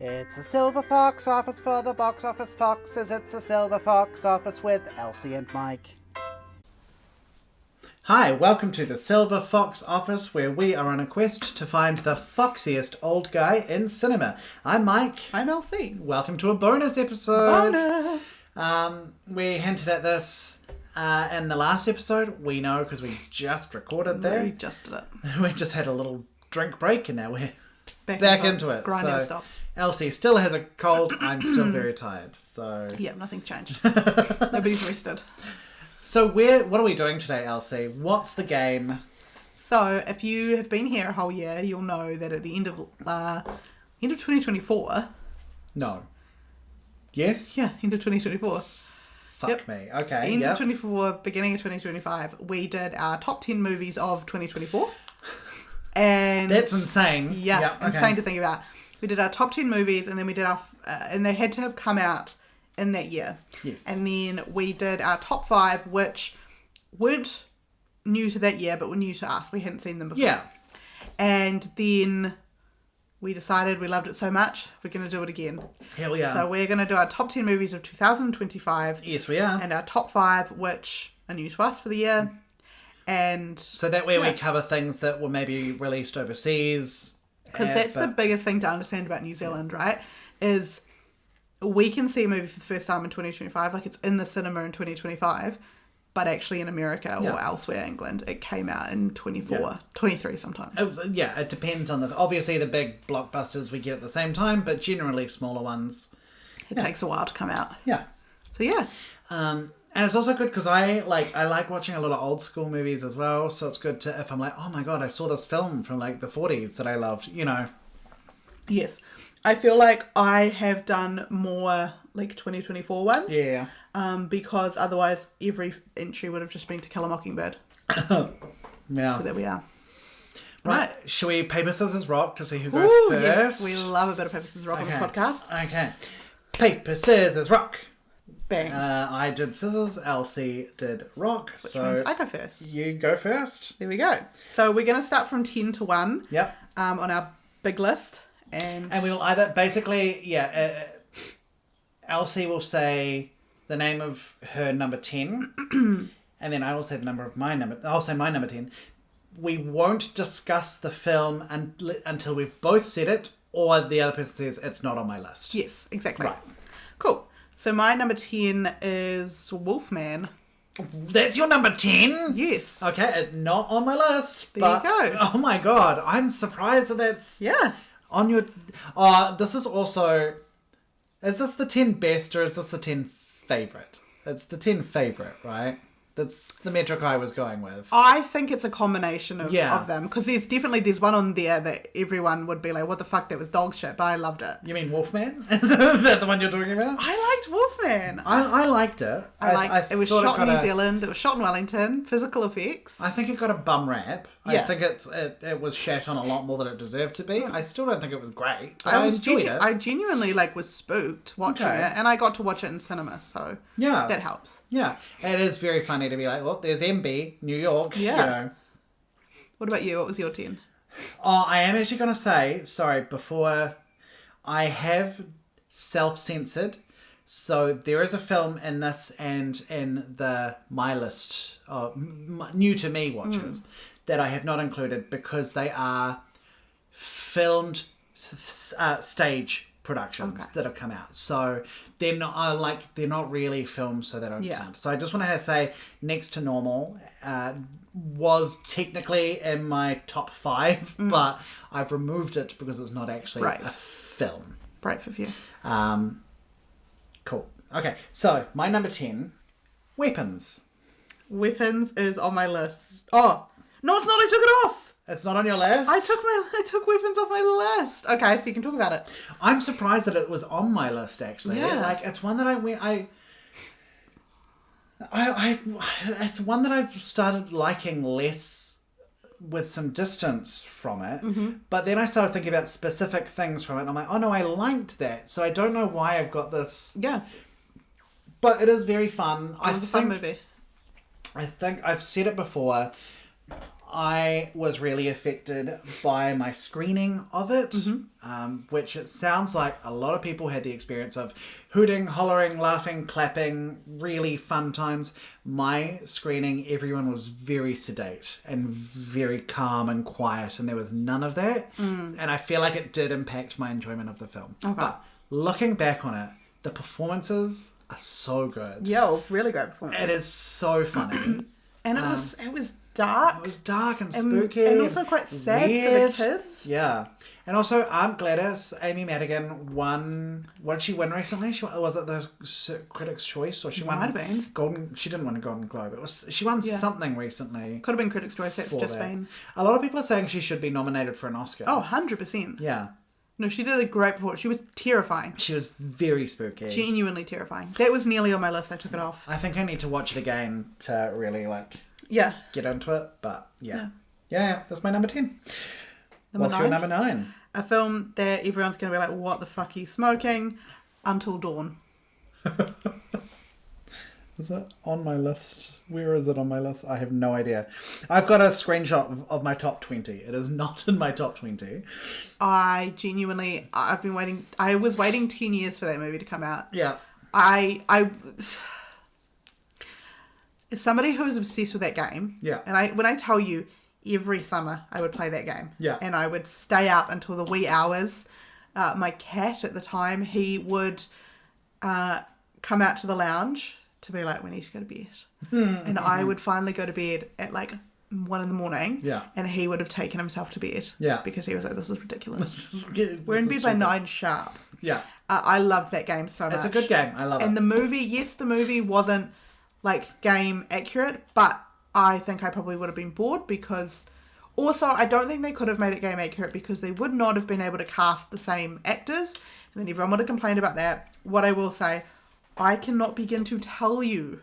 It's a Silver Fox office for the box office foxes. It's a Silver Fox office with Elsie and Mike. Hi, welcome to the Silver Fox office, where we are on a quest to find the foxiest old guy in cinema. I'm Mike. I'm Elsie. Welcome to a bonus episode. Bonus! We hinted at this in the last episode. We know because we just recorded that. We just did it. We just had a little drink break and now we're back into it. Grinding stops. Elsie still has a cold. I'm still very tired. So Yeah, nothing's changed. Nobody's rested. So what are we doing today, Elsie? What's the game? So if you have been here a whole year, you'll know that at the end of 2024. No. Yes? Yeah, end of 2024. Fuck me. Okay. End of 2024, beginning of 2025, we did our top 10 movies of 2024. And that's insane. Yeah, yep, okay. Insane to think about. We did our top 10 movies, and then we did our and they had to have come out in that year. Yes. And then we did our top 5, which weren't new to that year, but were new to us. We hadn't seen them before. Yeah. And then we decided we loved it so much, we're going to do it again. Here we are. So we're going to do our top 10 movies of 2025. Yes, we are. And our top 5, which are new to us for the year. And so that way we cover things that were maybe released overseas. Because that's the biggest thing to understand about New Zealand, right? Is we can see a movie for the first time in 2025, like it's in the cinema in 2025, but actually in America or elsewhere, England, it came out in 23 sometimes. It depends on obviously the big blockbusters we get at the same time, but generally smaller ones. It takes a while to come out. Yeah. So yeah. And it's also good because I like watching a lot of old school movies as well. So it's good to, if I'm like, oh my god, I saw this film from like the 40s that I loved, you know. Yes. I feel like I have done more like 2024 ones. Yeah. Because otherwise every entry would have just been To Kill a Mockingbird. Yeah. So there we are. Right. Shall we paper, scissors, rock to see who goes first? Yes, we love a bit of paper, scissors, rock on this podcast. Okay. Paper, scissors, rock. Bang. I did scissors, Elsie did rock. Which means I go first. You go first. There we go. So we're going to start from 10 to 1. Yep. On our big list. And we will either, basically, Elsie will say the name of her number 10. And then I will say the number of I'll say my number 10. We won't discuss the film until we've both said it, or the other person says it's not on my list. Yes, exactly. Right. Cool. So my number 10 is Wolfman. That's your number 10? Yes. Okay, it's not on my list. There you go. Oh my god, I'm surprised that's on your... this is also... Is this the 10 best or is this the 10 favourite? It's the 10 favourite, right? That's the metric I was going with. I think it's a combination of them. Because there's one on there that everyone would be like, what the fuck, that was dog shit, but I loved it. You mean Wolfman? Is that the one you're talking about? I liked Wolfman. I liked it. It was shot in New Zealand. It was shot in Wellington. Physical effects. I think it got a bum rap. Yeah. I think it was shat on a lot more than it deserved to be. I still don't think it was great, but I enjoyed it. I genuinely was spooked watching it, and I got to watch it in cinema, so that helps. Yeah, it is very funny to be like, well, there's MB, New York, Yeah. you know. What about you? What was your 10? Oh, I am actually going to say, sorry, before I have self-censored, so there is a film in this and in my list of new to me watches that I have not included because they are filmed stage productions that have come out. So they're not really filmed, so they don't count. So I just want to say Next to Normal was technically in my top 5, but I've removed it because it's not actually a film. Brave of you. Cool. Okay, so my number 10, Weapons. Weapons is on my list. Oh, no, it's not. I took it off. It's not on your list? I took Weapons off my list. Okay, so you can talk about it. I'm surprised that it was on my list, actually. Yeah. It's one that it's one that I've started liking less with some distance from it. Mm-hmm. But then I started thinking about specific things from it. And I'm like, oh no, I liked that. So I don't know why I've got this. Yeah. But it is very fun. It was a fun movie. I think I've said it before. I was really affected by my screening of it, which it sounds like a lot of people had the experience of hooting, hollering, laughing, clapping, really fun times. My screening, everyone was very sedate and very calm and quiet, and there was none of that. And I feel like it did impact my enjoyment of the film. Okay. But looking back on it, the performances are so good. Yeah, really great performance. It is so funny. And it was dark. It was dark and spooky. And also quite sad weird. for the kids. Yeah. And also, Aunt Gladys, Amy Madigan, won... What did she win recently? Was it the Critics' Choice? Or she won... Might have been. Golden... She didn't win a Golden Globe. She won something recently. Could have been Critics' Choice. That's for just that. been... A lot of people are saying she should be nominated for an Oscar. Oh, 100%. Yeah. No, she did a great performance. She was terrifying. She was very spooky. Genuinely terrifying. That was nearly on my list. I took it off. I think I need to watch it again to really, Yeah. get into it. But, yeah, that's my number 10. What's nine? your number 9? A film that everyone's going to be like, what the fuck are you smoking? Until Dawn. Is it on my list? Where is it on my list? I have no idea. I've got a screenshot of my top 20. It is not in my top 20. I've been waiting. I was waiting 10 years for that movie to come out. Yeah. As somebody who is obsessed with that game. Yeah. And when I tell you, every summer I would play that game. Yeah. And I would stay up until the wee hours. My cat at the time, he would come out to the lounge to be like, we need to go to bed. And I would finally go to bed at like 1 a.m. Yeah. And he would have taken himself to bed. Yeah. Because he was like, this is ridiculous. We're We're in bed by 9 sharp. Yeah. I loved that game so much. It's a good game. I love it. And the movie wasn't like game accurate, but I think I probably would have been bored because also I don't think they could have made it game accurate because they would not have been able to cast the same actors, and then everyone would have complained about that. What I will say, I cannot begin to tell you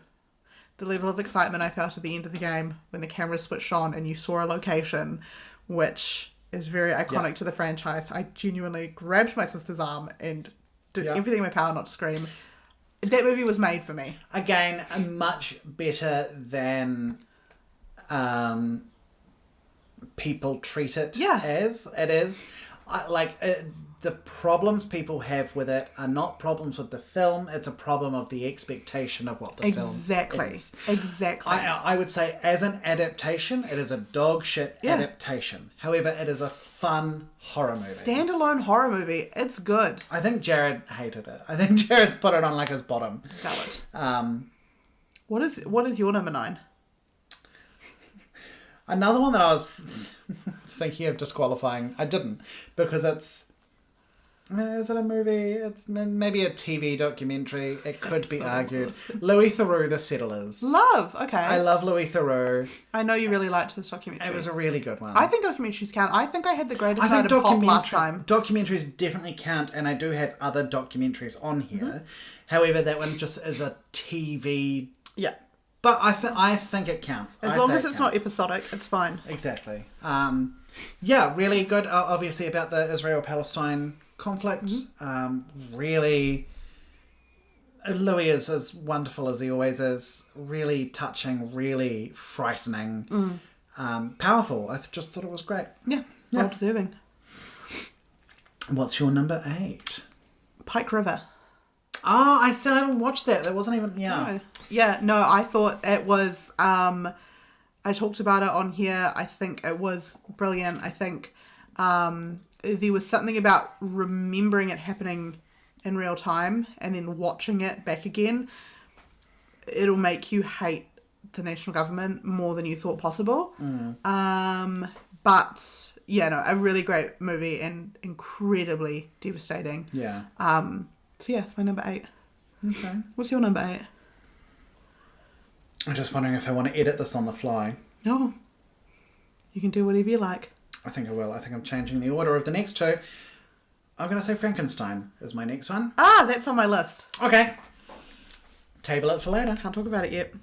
the level of excitement I felt at the end of the game when the camera switched on and you saw a location which is very iconic to the franchise. I genuinely grabbed my sister's arm and did everything in my power not to scream. That movie was made for me. Again, much better than people treat it as. It is. The problems people have with it are not problems with the film. It's a problem of the expectation of what the film is. Exactly. I would say as an adaptation, it is a dog shit adaptation. However, it is a fun horror movie. Standalone horror movie. It's good. I think Jared hated it. I think Jared's put it on like his bottom. Valid. What is your number 9? Another one that I was thinking of disqualifying. I didn't because it's... Is it a movie? It's maybe a TV documentary. It could be argued. Louis Theroux, The Settlers. Love. Okay. I love Louis Theroux. I know you really liked this documentary. It was a really good one. I think documentaries count. I think I had the greatest night of pop last time. Documentaries definitely count, and I do have other documentaries on here. However, that one just is a TV. Yeah. But I think it counts. As long as it's not episodic, it's fine. Exactly. Really good. Obviously about the Israel-Palestine conflict. Really, Louis is as wonderful as he always is. Really touching, really frightening, powerful. I just thought it was great. Yeah, well deserving. What's your number 8? Pike River. Oh, I still haven't watched that. That wasn't even... No. Yeah, no, I thought it was... I talked about it on here. I think it was brilliant. I think there was something about remembering it happening in real time and then watching it back again. It'll make you hate the national government more than you thought possible. But, yeah, no, a really great movie and incredibly devastating. Yeah. So yeah, it's my number 8. Okay. What's your number 8? I'm just wondering if I want to edit this on the fly. No. You can do whatever you like. I think I will. I think I'm changing the order of the next two. I'm going to say Frankenstein is my next one. Ah, that's on my list. Okay. Table it for later. Can't talk about it yet.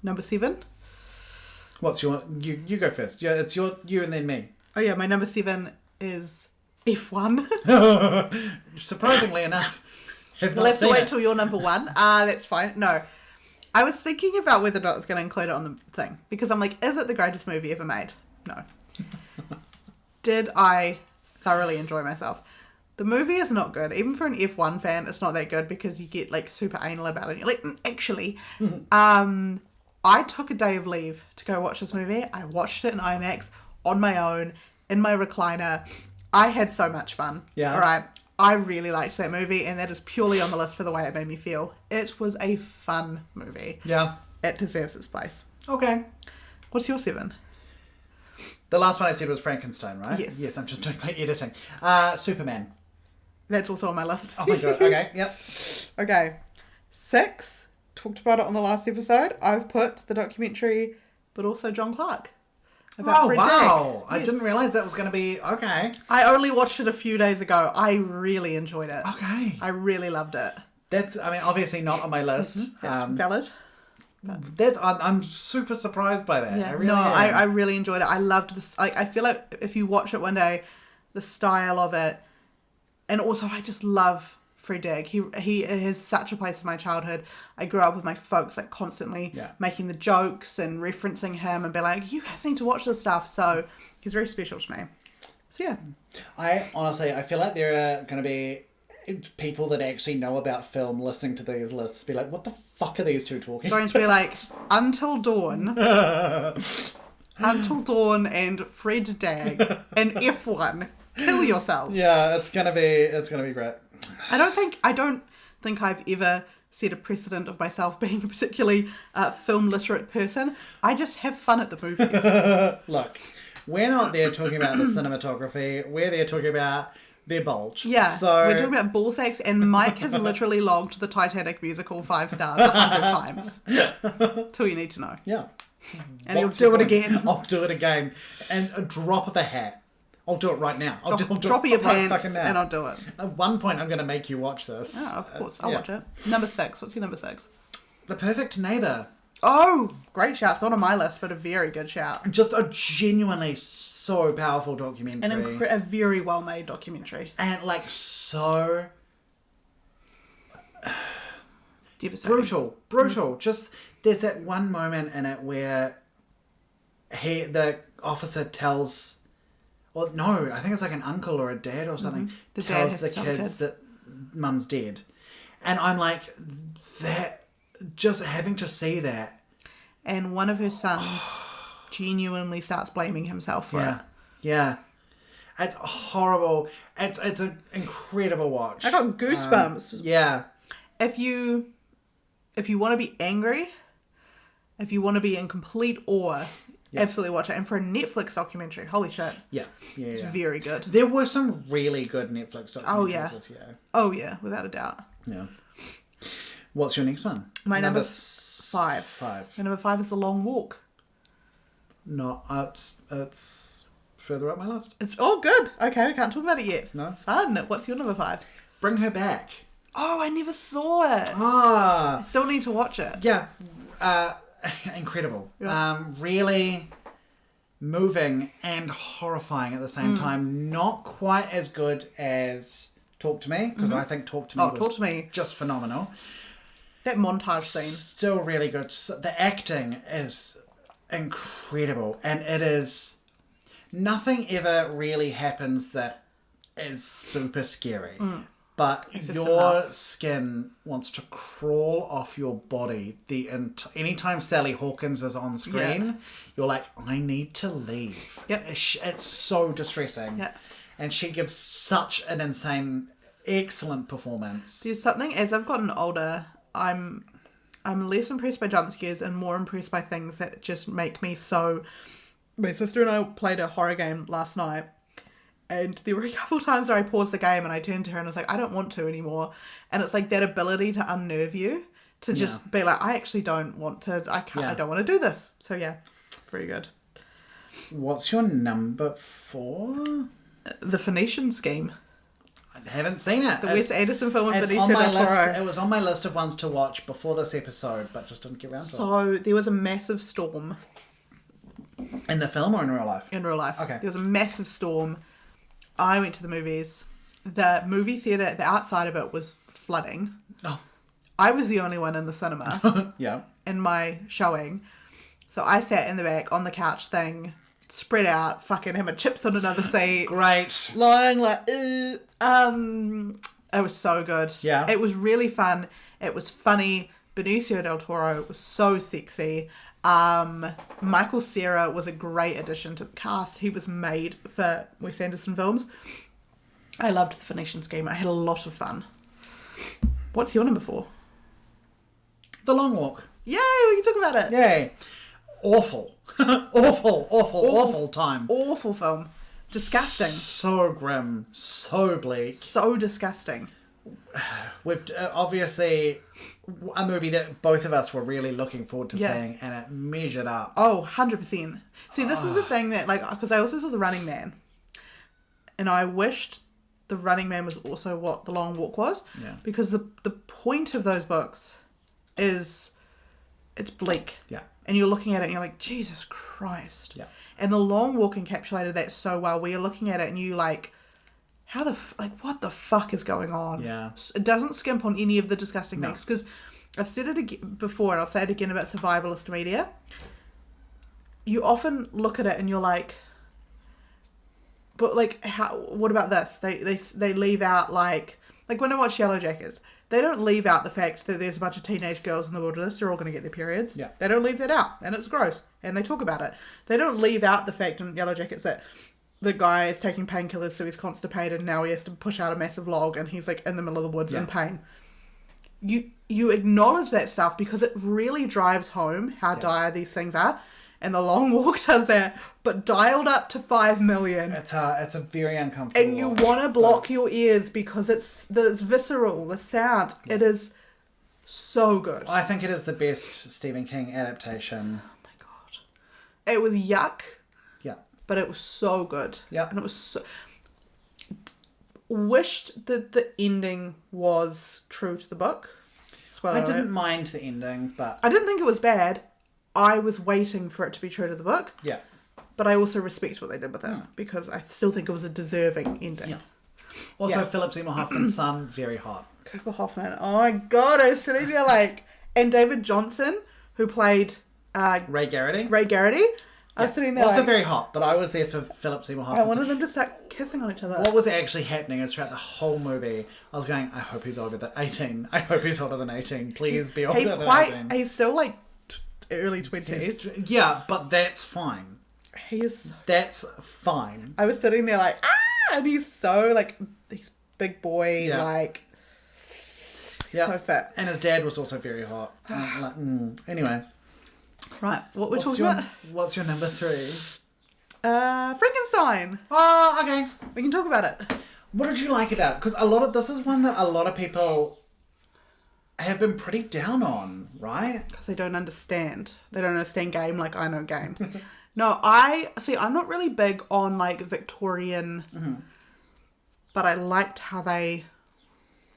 Number 7. What's your... You go first. Yeah, it's you and then me. Oh yeah, my number 7 is F1. Surprisingly enough. We'll have to wait till you're number 1. That's fine. No. I was thinking about whether or not I was going to include it on the thing. Because I'm like, is it the greatest movie ever made? No. Did I thoroughly enjoy myself? The movie is not good. Even for an F1 fan, it's not that good because you get like super anal about it. You're like, actually. I took a day of leave to go watch this movie. I watched it in IMAX on my own, in my recliner. I had so much fun. Yeah. All right. I really liked that movie, and that is purely on the list for the way it made me feel. It was a fun movie. Yeah. It deserves its place. Okay. What's your 7? The last one I said was Frankenstein, right? Yes. Yes, I'm just doing my editing. Superman. That's also on my list. Oh my god. Okay. Yep. Okay. 6, talked about it on the last episode. I've put the documentary, but also John Clark. Oh, Fred wow. Dagg. I Yes. didn't realise that was going to be... Okay. I only watched it a few days ago. I really enjoyed it. Okay. I really loved it. That's, I mean, obviously not on my list. That's valid. I'm super surprised by that. I really am. I really enjoyed it. I loved this. I feel like if you watch it one day, the style of it, and also I just love Fred Dagg. He has such a place in my childhood. I grew up with my folks like constantly making the jokes and referencing him and be like, you guys need to watch this stuff. So he's very special to me. So yeah. I feel like there are going to be people that actually know about film listening to these lists be like, what the fuck are these two talking Going to be like Until Dawn. Until Dawn and Fred Dagg and F1. Kill yourselves. Yeah, it's gonna be great. I don't think I've ever set a precedent of myself being a particularly film literate person. I just have fun at the movies. Look, we're not there talking about the cinematography. We're there talking about their bulge. Yeah, so we're talking about ball sacks, and Mike has literally logged the Titanic musical 5 stars 100 times. That's all you need to know. Yeah. And he'll do it again. I'll do it again. And a drop of a hat. I'll do it right now. I'll Drop your right pants fucking now. and I'll do it. At one point, I'm going to make you watch this. Oh, of course. I'll watch it. Number 6. What's your number 6? The Perfect Neighbor. Oh, great shout. It's not on my list, but a very good shout. Just a genuinely so powerful documentary. A very well-made documentary. And like so... Devastating. Brutal. Just, there's that one moment in it where the officer tells... Well, no, I think it's like an uncle or a dad or something. The dad tells has the to tell kids that mum's dead. And I'm like, that, just having to see that. And one of her sons genuinely starts blaming himself for it. Yeah. It's horrible. It's an incredible watch. I got goosebumps. Yeah. If you want to be angry, if you want to be in complete awe, absolutely watch it. And for a Netflix documentary, holy shit. Yeah. It's very good. There were some really good Netflix documentaries this year. Oh, yeah, without a doubt. Yeah. What's your next one? My number 5. My number 5 is The Long Walk. No, it's further up my list. It's good. Okay, we can't talk about it yet. No. Fun. What's your number 5? Bring Her Back. Oh, I never saw it. Ah. I still need to watch it. Yeah. Incredible. Yeah. Really moving and horrifying at the same time. Not quite as good as Talk to Me, because I think Talk to Me was Talk to Me. just phenomenal. That montage scene. Still really good. The acting is incredible, and it is... Nothing ever really happens that is super scary. But your skin wants to crawl off your body. Anytime Sally Hawkins is on screen, you're like, I need to leave. Yep. It's so distressing. Yeah. And she gives such an insane, excellent performance. There's something, as I've gotten older, I'm less impressed by jump scares and more impressed by things that just make me so... My sister and I played a horror game last night, and there were a couple of times where I paused the game and I turned to her and I was like, I don't want to anymore. And it's like that ability to unnerve you, to just be like, I actually don't want to, I don't want to do this. So yeah, very good. What's your number 4? The Phoenician Scheme. I haven't seen it. The Wes Anderson film with It's Benicio on my del Toro. list. It was on my list of ones to watch before this episode, but just didn't get around to it. So there was a massive storm. In the film or in real life? In real life. Okay. There was a massive storm. I went to the movies. The movie theatre, the outside of it was flooding. Oh. I was the only one in the cinema Yeah. in my showing. So I sat in the back on the couch thing, spread out, fucking having chips on another seat. Great. Lying like, it was so good. Yeah. It was really fun. It was funny. Benicio del Toro was so sexy. Michael Cera was a great addition to the cast. He was made for Wes Anderson films. I loved The Phoenician Scheme. I had a lot of fun. What's your number 4? The Long Walk. Yay, we can talk about it. Yay. Awful. awful time. Awful film. Disgusting. So grim. So bleak. So disgusting. With obviously a movie that both of us were really looking forward to Yeah. seeing, and it measured up. Oh, 100%. See, this is the thing that, like, because I also saw The Running Man, and I wished The Running Man was also what The Long Walk was. Yeah. Because the point of those books is it's bleak. Yeah. And you're looking at it and you're like, Jesus Christ. Yeah. And The Long Walk encapsulated that so well, where you're looking at it and you like, what the fuck is going on? Yeah. It doesn't skimp on any of the disgusting things. Because I've said it again before, and I'll say it again about survivalist media. You often look at it and you're like, but like, what about this? They leave out like when I watch Yellow Jackets, they don't leave out the fact that there's a bunch of teenage girls in the wilderness who are all going to get their periods. Yeah. They don't leave that out, and it's gross, and they talk about it. They don't leave out the fact in Yellow Jackets that the guy is taking painkillers, so he's constipated, and now he has to push out a massive log, and he's like in the middle of the woods in pain. You acknowledge that stuff because it really drives home how dire these things are. And The Long Walk does that, but dialed up to 5 million. It's a very uncomfortable. And you want to block your ears because it's visceral, the sound. It is so good. I think it is the best Stephen King adaptation. Oh my god. It was yuck, Yeah. but it was so good. Yeah. And it was so... Wished that the ending was true to the book. Spoiler I alert. didn't mind the ending, but I didn't think it was bad. I was waiting for it to be true to the book. yeah. But I also respect what they did with it because I still think it was a deserving ending. Yeah. Also, Yeah. Philip Seymour Hoffman's son, very hot. Cooper Hoffman. Oh my god, I was sitting there like... And David Johnson, who played Ray Garrity. Ray Garrity. I was sitting there Also like... very hot, but I was there for Philip Seymour I Hoffman. wanted them to start kissing on each other. What was actually happening is throughout the whole movie, I was going, I hope he's older than 18. I hope he's older than 18. Please be older than 18. He's still like early 20s. Yeah, but that's fine. He is... That's fine. I was sitting there like, and he's so like, he's big boy, Yeah. like, Yeah. so fit. And his dad was also very hot. Anyway. Right, what we're What's talking about? what's your number 3? Frankenstein. Oh, okay. We can talk about it. What did you like about it? Because this is one that a lot of people have been pretty down on, right? Because they don't understand. They don't understand game like I know game. No, I'm not really big on like Victorian, but I liked how they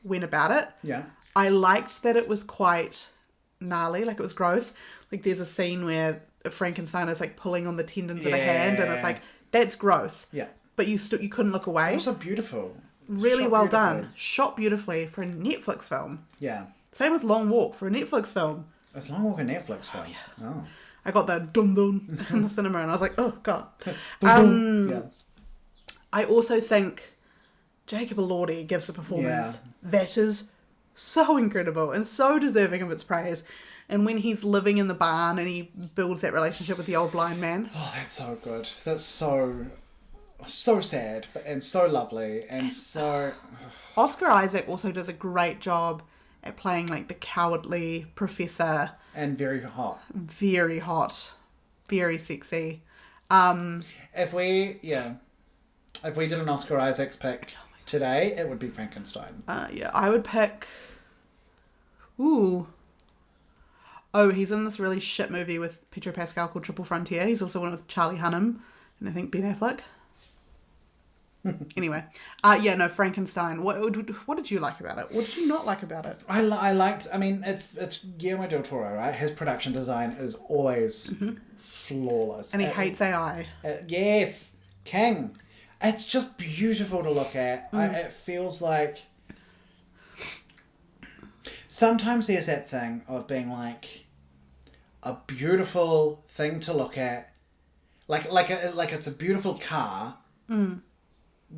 went about it. Yeah. I liked that it was quite gnarly, like it was gross. Like there's a scene where Frankenstein is like pulling on the tendons of a hand, and it's like, that's gross. Yeah. But you couldn't look away. Also beautiful. Really Shot well beautifully. done. Shot beautifully for a Netflix film. Yeah. Same with Long Walk for a Netflix film. It's Long Walk a Netflix film. Oh. I got the dun dun in the cinema and I was like, oh god. Yeah. I also think Jacob Elordi gives a performance Yeah. that is so incredible and so deserving of its praise. And when he's living in the barn and he builds that relationship with the old blind man. Oh, that's so good. That's so sad, and so lovely, and so... Oscar Isaac also does a great job at playing like the cowardly professor. And very hot. Very hot. Very sexy. If we did an Oscar Isaacs pick today, it would be Frankenstein. Yeah, I would pick... Ooh. Oh, he's in this really shit movie with Pedro Pascal called Triple Frontier. He's also one with Charlie Hunnam and I think Ben Affleck. Anyway. Frankenstein. What did you like about it? What did you not like about it? I liked... I mean, it's Guillermo del Toro, right? His production design is always flawless. And he hates AI. Yes. King. It's just beautiful to look at. It feels like... Sometimes there's that thing of being like a beautiful thing to look at, like it's a beautiful car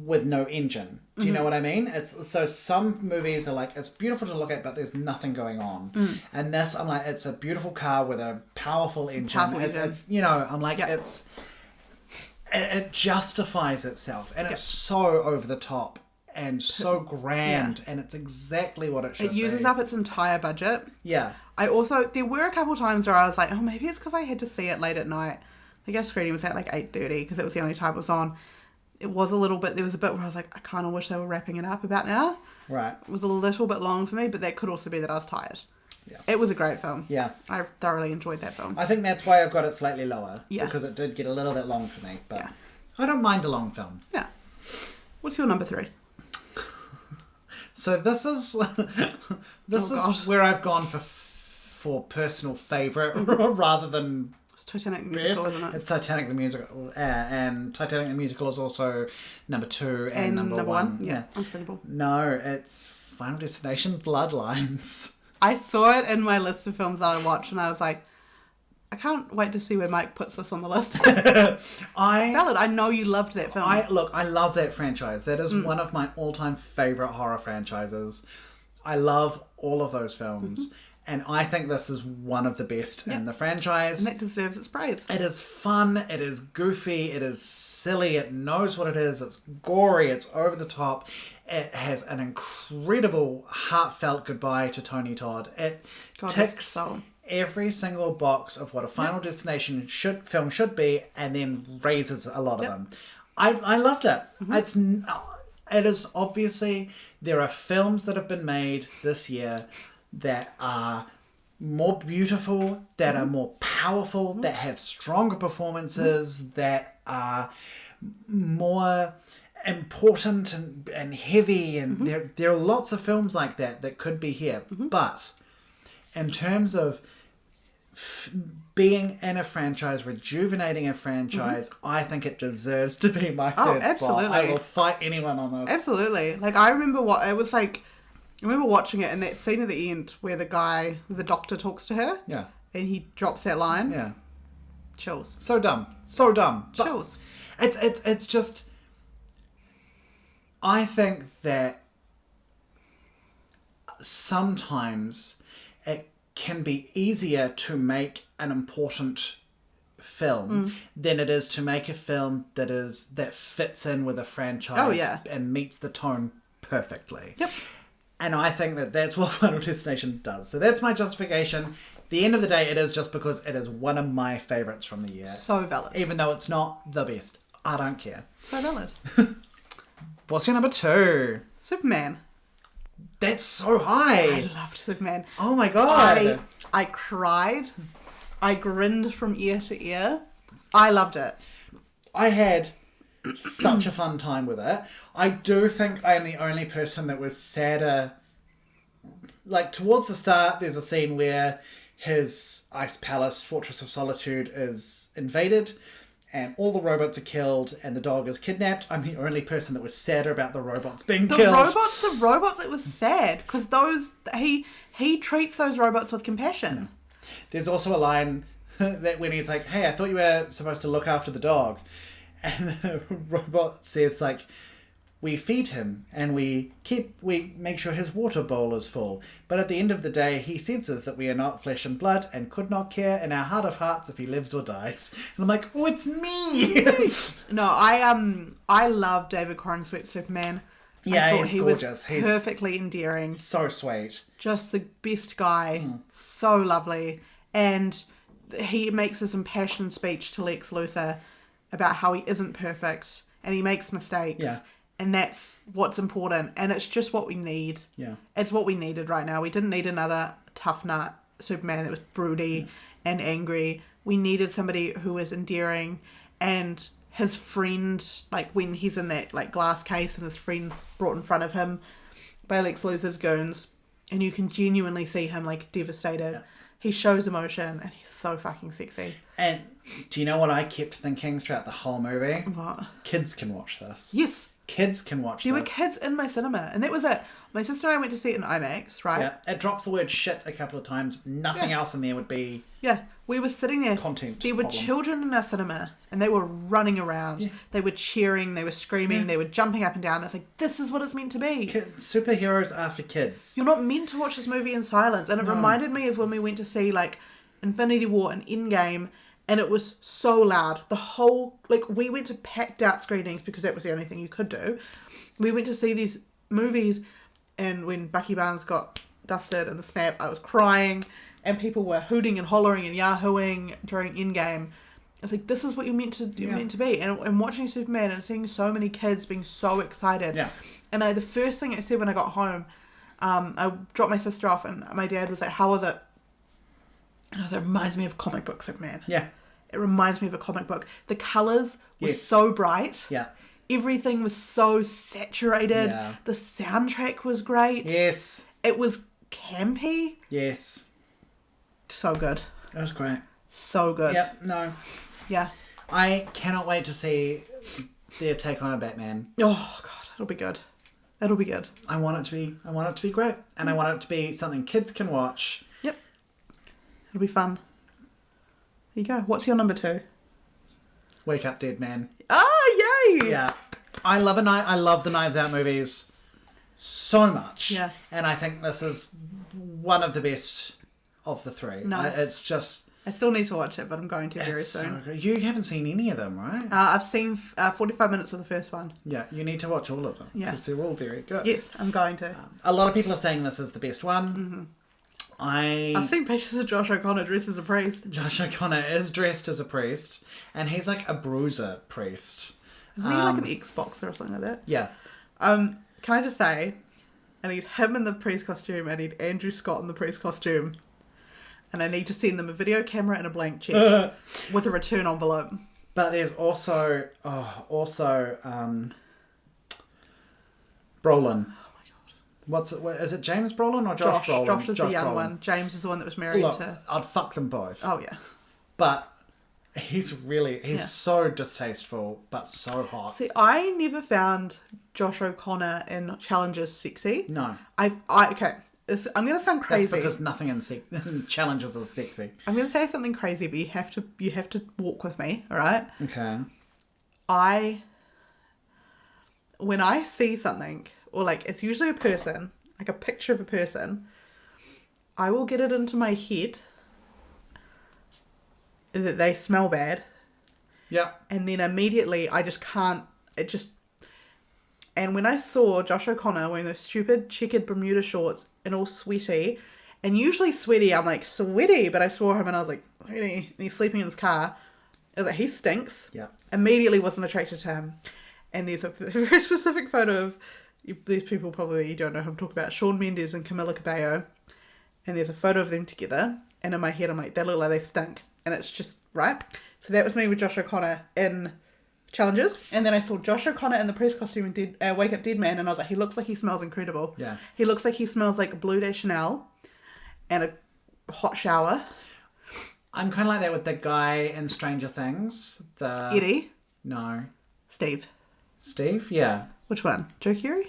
with no engine. Do you know what I mean? It's so some movies are like it's beautiful to look at, but there's nothing going on. And this, I'm like, it's a beautiful car with a powerful engine. It's you know, I'm like it justifies itself, and it's so over the top and so grand, and it's exactly what it should be. It uses up its entire budget. Yeah. There were a couple times where I was like, oh, maybe it's because I had to see it late at night. I guess screening was at like 8:30 because it was the only time it was on. It was a little bit, there was a bit where I was like, I kind of wish they were wrapping it up about now. Right. It was a little bit long for me, but that could also be that I was tired. Yeah. It was a great film. Yeah. I thoroughly enjoyed that film. I think that's why I've got it slightly lower. Yeah. Because it did get a little bit long for me. But I don't mind a long film. Yeah. What's your number 3? So this is where I've gone for personal favourite rather than It's Titanic the musical, best. isn't it? It's Titanic the musical, and Titanic the musical is also number 2 and number 1. Yeah, understandable. No, it's Final Destination Bloodlines. I saw it in my list of films that I watched, and I was like, I can't wait to see where Mike puts this on the list. Valid. I know you loved that film. I love that franchise. That is one of my all-time favourite horror franchises. I love all of those films. And I think this is one of the best in the franchise. And that deserves its praise. It is fun, it is goofy, it is silly, it knows what it is, it's gory, it's over the top. It has an incredible heartfelt goodbye to Tony Todd. It ticks every single box of what a Final Destination film should be, and then raises a lot of them. I loved it. It is obviously, there are films that have been made this year that are more beautiful, that are more powerful, that have stronger performances, that are more important and heavy, and there are lots of films like that could be here. But in terms of being in a franchise, rejuvenating a franchise, I think it deserves to be my third spot. I will fight anyone on this. Absolutely. Like, I remember I remember watching it, and that scene at the end where the doctor talks to her. Yeah. And he drops that line. Yeah. Chills. So dumb. So dumb. Chills. It's just, I think that sometimes it can be easier to make an important film than it is to make a film that fits in with a franchise and meets the tone perfectly. Yep. And I think that's what Final Destination does. So that's my justification. At the end of the day, it is just because it is one of my favourites from the year. So valid. Even though it's not the best. I don't care. So valid. What's your number 2? Superman. That's so high. I loved Superman. Oh my god. I cried. I grinned from ear to ear. I loved it. I had such a fun time with it. I do think I am the only person that was sadder. Like, towards the start, there's a scene where his ice palace, Fortress of Solitude, is invaded, and all the robots are killed, and the dog is kidnapped. I'm the only person that was sadder about the robots being killed. The robots, it was sad, because he treats those robots with compassion. There's also a line that when he's like, hey, I thought you were supposed to look after the dog. And the robot says, like, we feed him and we make sure his water bowl is full. But at the end of the day, he senses that we are not flesh and blood and could not care in our heart of hearts if he lives or dies. And I'm like, oh, it's me. No, I love David Corenswet's Superman. Yeah, he's gorgeous. He's perfectly endearing. So sweet. Just the best guy. So lovely. And he makes this impassioned speech to Lex Luthor about how he isn't perfect and he makes mistakes. Yeah. And that's what's important. And it's just what we need. Yeah. It's what we needed right now. We didn't need another tough nut Superman that was broody and angry. We needed somebody who was endearing, and his friend, like when he's in that like glass case and his friend's brought in front of him by Lex Luthor's goons, and you can genuinely see him like devastated. Yeah. He shows emotion and he's so fucking sexy. And do you know what I kept thinking throughout the whole movie? What? Kids can watch this. Yes. kids can watch There this. were kids in my cinema, and that was it. My sister and I went to see it in IMAX, right? Yeah, it drops the word shit a couple of times. Nothing else in there would be Yeah, we were sitting there. content. There were problem. children in our cinema, and they were running around. Yeah. They were cheering, they were screaming, they were jumping up and down. It's like, this is what it's meant to be. Superheroes are for kids. You're not meant to watch this movie in silence. And it reminded me of when we went to see, like, Infinity War and Endgame, and it was so loud. The whole, like, we went to packed out screenings because that was the only thing you could do. We went to see these movies, and when Bucky Barnes got dusted in the snap, I was crying, and people were hooting and hollering and yahooing during Endgame. It's like, this is what you're meant to be. And watching Superman and seeing so many kids being so excited. Yeah. And the first thing I said when I got home, I dropped my sister off, and my dad was like, how was it? And I was like, it reminds me of comic book Superman. Yeah. It reminds me of a comic book. The colours were Yes. so bright. Yeah. Everything was so saturated. Yeah. The soundtrack was great. Yes. It was campy. Yes. So good. That was great. So good. Yep. No. Yeah. I cannot wait to see their take on a Batman. Oh god, it'll be good. It'll be good. I want it to be great, and I want it to be something kids can watch. Yep. It'll be fun. There you go. What's your number 2? Wake Up Dead Man. Oh, yay! Yeah. I love the Knives Out movies so much. Yeah. And I think this is one of the best of the three. Nice. It's just I still need to watch it, but I'm going to very it's so soon. good. You haven't seen any of them, right? I've seen 45 minutes of the first one. Yeah, you need to watch all of them Yeah. because they're all very good. Yes, I'm going to. A lot of people are saying this is the best one. Mm-hmm. I've I've seen pictures of Josh O'Connor dressed as a priest. Josh O'Connor is dressed as a priest, and he's like a bruiser priest. Isn't he like an Xboxer or something like that? Yeah. Can I just say, I need him in the priest costume, I need Andrew Scott in the priest costume, and I need to send them a video camera and a blank check with a return envelope. But there's also Brolin. What is it? James Brolin or Josh Brolin? Josh is the young Brolin. one. James is the one that was married Look, to... I'd fuck them both. Oh, yeah. But he's so distasteful, but so hot. See, I never found Josh O'Connor in Challenges sexy. No. Okay. I'm going to sound crazy. That's because nothing in Challenges is sexy. I'm going to say something crazy, but you have to walk with me, all right? Okay. When I see something, or like it's usually a person, like a picture of a person, I will get it into my head that they smell bad, Yeah. and then immediately I just can't. And when I saw Josh O'Connor wearing those stupid checkered Bermuda shorts and all sweaty, and usually sweaty, I'm like, sweaty, but I saw him and I was like, sweaty, and he's sleeping in his car. I was like, he stinks. Yeah. Immediately wasn't attracted to him. And there's a very specific photo of, these people probably don't know who I'm talking about, Shawn Mendes and Camila Cabello. And there's a photo of them together. And in my head, I'm like, they look like they stink. And it's just, right? So that was me with Josh O'Connor in Challenges. And then I saw Josh O'Connor in the press costume in Wake Up Dead Man. And I was like, he looks like he smells incredible. Yeah. He looks like he smells like Blue de Chanel and a hot shower. I'm kind of like that with the guy in Stranger Things. Eddie? No. Steve? Yeah. Which one? Joe Keery?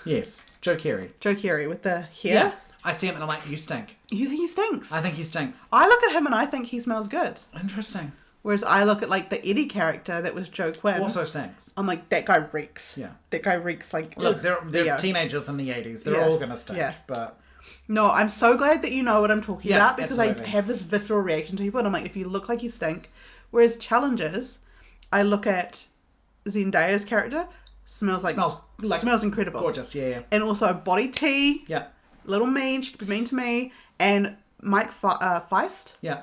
Yes. Joe Keery. Joe Keery with the hair? Yeah. I see him and I'm like, you stink. You think he stinks? I think he stinks. I look at him and I think he smells good. Interesting. Whereas I look at like the Eddie character that was Joe Quinn. Also stinks. I'm like, that guy reeks. Yeah. That guy reeks like... Look, they're yeah. teenagers in the 80s. They're all going to stink. Yeah. But No, I'm so glad that you know what I'm talking Yeah, about because absolutely. I have this visceral reaction to people and I'm like, if you look like you stink. Whereas Challenges, I look at Zendaya's character, smells incredible. gorgeous. Yeah. And also body tea, Yeah. little mean, she could be mean to me. And Mike Feist, Yeah.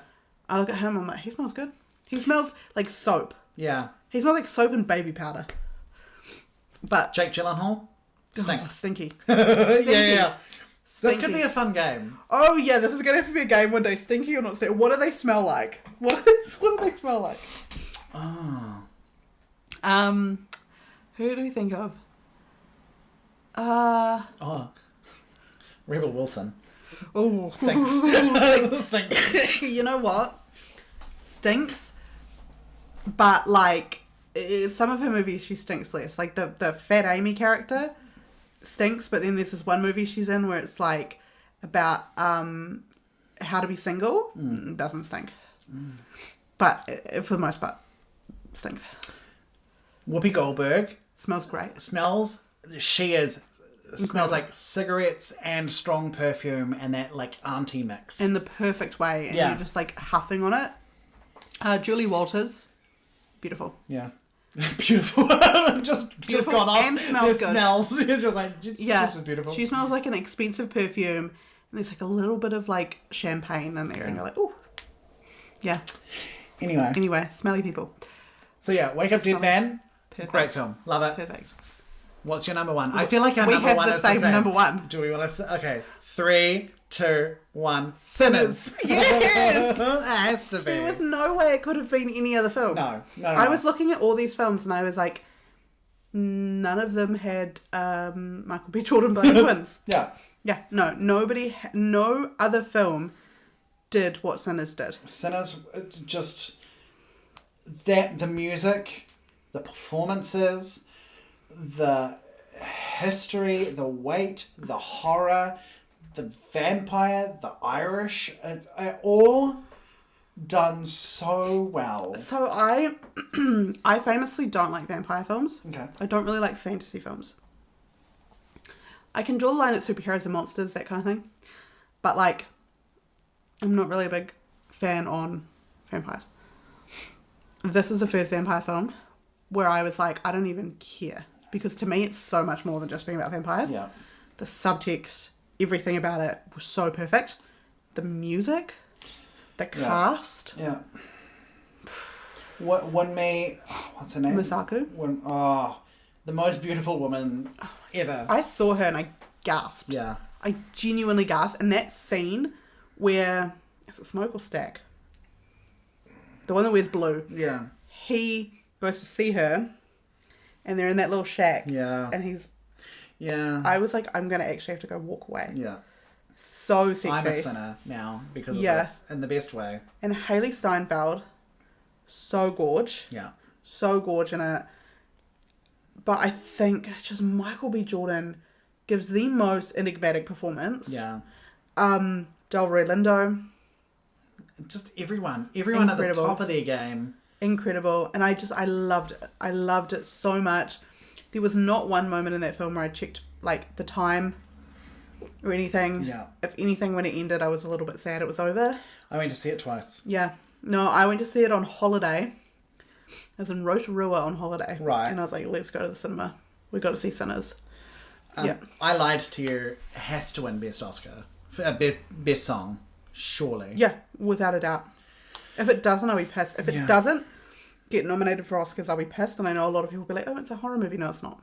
I look at him, I'm like, he smells good. He smells like soap. Yeah. He smells like soap and baby powder. But Jake Gyllenhaal? oh, Stinks. stinky. Yeah. This could Stinky. be a fun game. Oh yeah, this is gonna have to be a game one day. Stinky or not stinky? What do they smell like? What do they smell like? Oh. Who do we think of? Oh. Rebel Wilson. Oh, Stinks. Stinks. You know what? Stinks, but like some of her movies she stinks less. Like the Fat Amy character stinks, but then there's this one movie she's in where it's like about how to be single. Doesn't stink. But for the most part, stinks. Whoopi Goldberg Smells great. smells like cigarettes and strong perfume and that like auntie mix. In the perfect way. And Yeah. you're just like huffing on it. Julie Walters. Beautiful. Yeah. Beautiful. just Beautiful gone off. and smells It good. smells. You're just like, Yeah. she's just beautiful. She smells like an expensive perfume. And there's like a little bit of like champagne in there. And you're like, ooh. Yeah. Anyway. Smelly people. So yeah, Wake Up Dead Man. Perfect. Great film. Love it. Perfect. What's your number one? I feel like our We number have one the is same the same. number one. Do we want to say? Okay. 3, 2, 1. Sinners. Yes! It has to be. There was no way it could have been any other film. No. I was looking at all these films and I was like, none of them had Michael B. Jordan playing twins. Yeah. Yeah, no other film did what Sinners did. Sinners, just that the music, the performances, the history, the weight, the horror, the vampire, the Irish, it's all done so well. So I famously don't like vampire films. Okay. I don't really like fantasy films. I can draw the line at superheroes and monsters, that kind of thing. But like, I'm not really a big fan on vampires. This is the first vampire film where I was like, I don't even care. Because to me, it's so much more than just being about vampires. Yeah. The subtext, everything about it was so perfect. The music, the cast. Yeah. What's her name? Misako. The most beautiful woman ever. I saw her and I gasped. Yeah. I genuinely gasped. And that scene where, is it Smoke or Stack? The one that wears blue. Yeah. He goes to see her and they're in that little shack. Yeah. And Yeah. I was like, I'm going to actually have to go walk away. Yeah. So sexy. I'm a sinner now because of this, in the best way. And Hailey Steinfeld, so gorge. Yeah. So gorge in it. But I think just Michael B. Jordan gives the most enigmatic performance. Yeah. Delroy Lindo, Just everyone at the Incredible. top of their game. incredible. And I loved it. I loved it so much. There was not one moment in that film where I checked like the time or anything. Yeah. If anything, when it ended, I was a little bit sad it was over. I went to see it twice. Yeah. No, I went to see it on holiday. As in Rotorua on holiday. Right. And I was like, let's go to the cinema. We got to see Sinners. Yeah. I lied to you. It has to win Best Oscar. Best song. Surely. Yeah, without a doubt. If it doesn't, I'll be pissed. If it doesn't get nominated for Oscars, I'll be pissed. And I know a lot of people will be like, oh, it's a horror movie. No, it's not.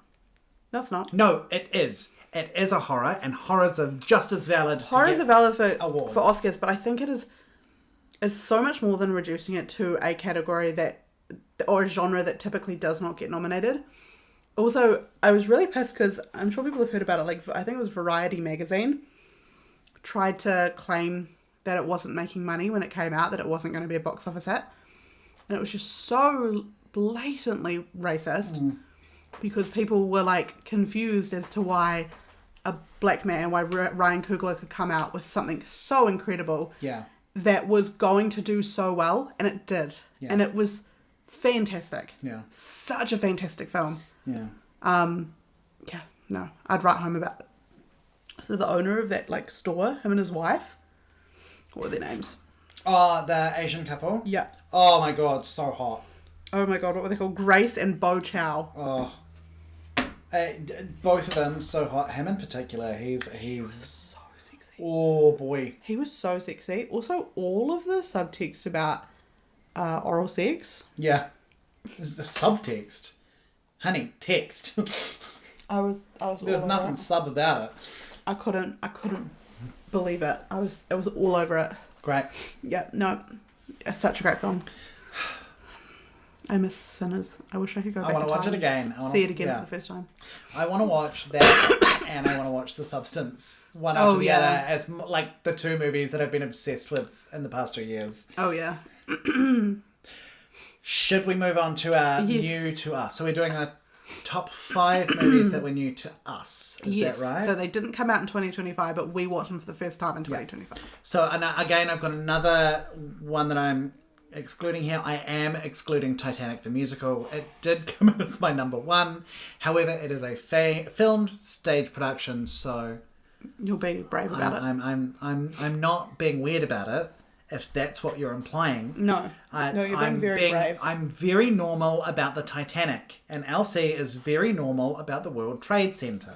No, it's not. No, it is. It is a horror, and horrors are just as valid. Horrors are valid for awards. Oscars, but I think it's so much more than reducing it to a category or a genre that typically does not get nominated. Also, I was really pissed because I'm sure people have heard about it. Like, I think it was Variety magazine tried to claim that it wasn't making money when it came out, that it wasn't going to be a box office hit. And it was just so blatantly racist because people were like confused as to why a black man, why Ryan Coogler could come out with something so incredible Yeah. that was going to do so well, and it did. Yeah. And it was fantastic. Yeah. Such a fantastic film. Yeah. Yeah, no, I'd write home about it. So the owner of that like store, him and his wife, what were their names? Oh, the Asian couple? Yeah. Oh my god, so hot. Oh my god, what were they called? Grace and Bo Chow. Oh. Both of them so hot. Him in particular, he's So sexy. oh boy. He was so sexy. Also, all of the subtext about oral sex. Yeah. There's the subtext. Honey, text. I was There's all nothing over it. sub about it. I couldn't believe it. It was all over it. Great. Yeah, no, it's such a great film. I miss Sinners. I wish I could go back I want in to watch time. it again. See it again for the first time. I want to watch that and I want to watch The Substance. One after the other as like the two movies that I've been obsessed with in the past 2 years. Oh yeah. Should we move on to our Yes. new to us? So we're doing a top 5 movies that were new to us. Is Yes. that right? So they didn't come out in 2025, but we watched them for the first time in 2025. So and again, I've got another one that I'm excluding here. I am excluding Titanic the musical. It did come in as my number 1. However, it is a filmed stage production, so You'll be brave about it. I'm not being weird about it. If that's what you're implying. No, you're being very brave. I'm very normal about the Titanic, and Elsie is very normal about the World Trade Center.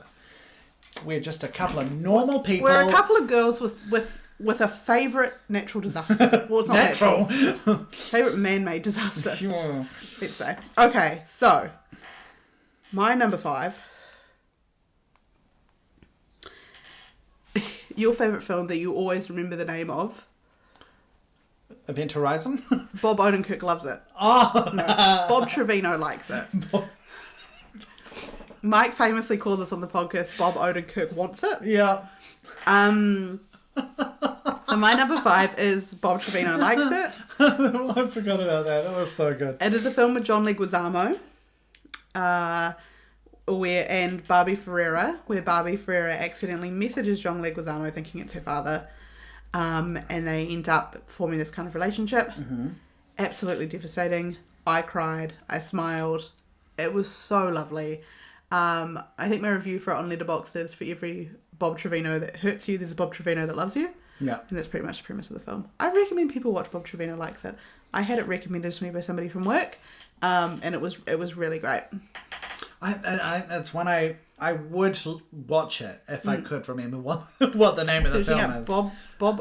We're just a couple of normal people. We're a couple of girls with a favourite natural disaster. Well, it's not natural. Favourite man-made disaster, Sure. let's say. Okay, so my number 5. Your favourite film that you always remember the name of. Event Horizon? Bob Odenkirk loves it. Oh! No, Bob Trevino likes it. Mike famously called this on the podcast, Bob Odenkirk wants it. Yeah. So my number 5 is Bob Trevino likes it. I forgot about that. That was so good. It is a film with John Leguizamo and Barbie Ferreira, where Barbie Ferreira accidentally messages John Leguizamo thinking it's her father. And they end up forming this kind of relationship. Mm-hmm. Absolutely devastating. I cried. I smiled. It was so lovely. I think my review for it on Letterboxd is, for every Bob Trevino that hurts you, there's a Bob Trevino that loves you. Yeah. And that's pretty much the premise of the film. I recommend people watch Bob Trevino Likes It. I had it recommended to me by somebody from work, and it was really great. It's one I would watch it if I could remember what the name of the film is. Bob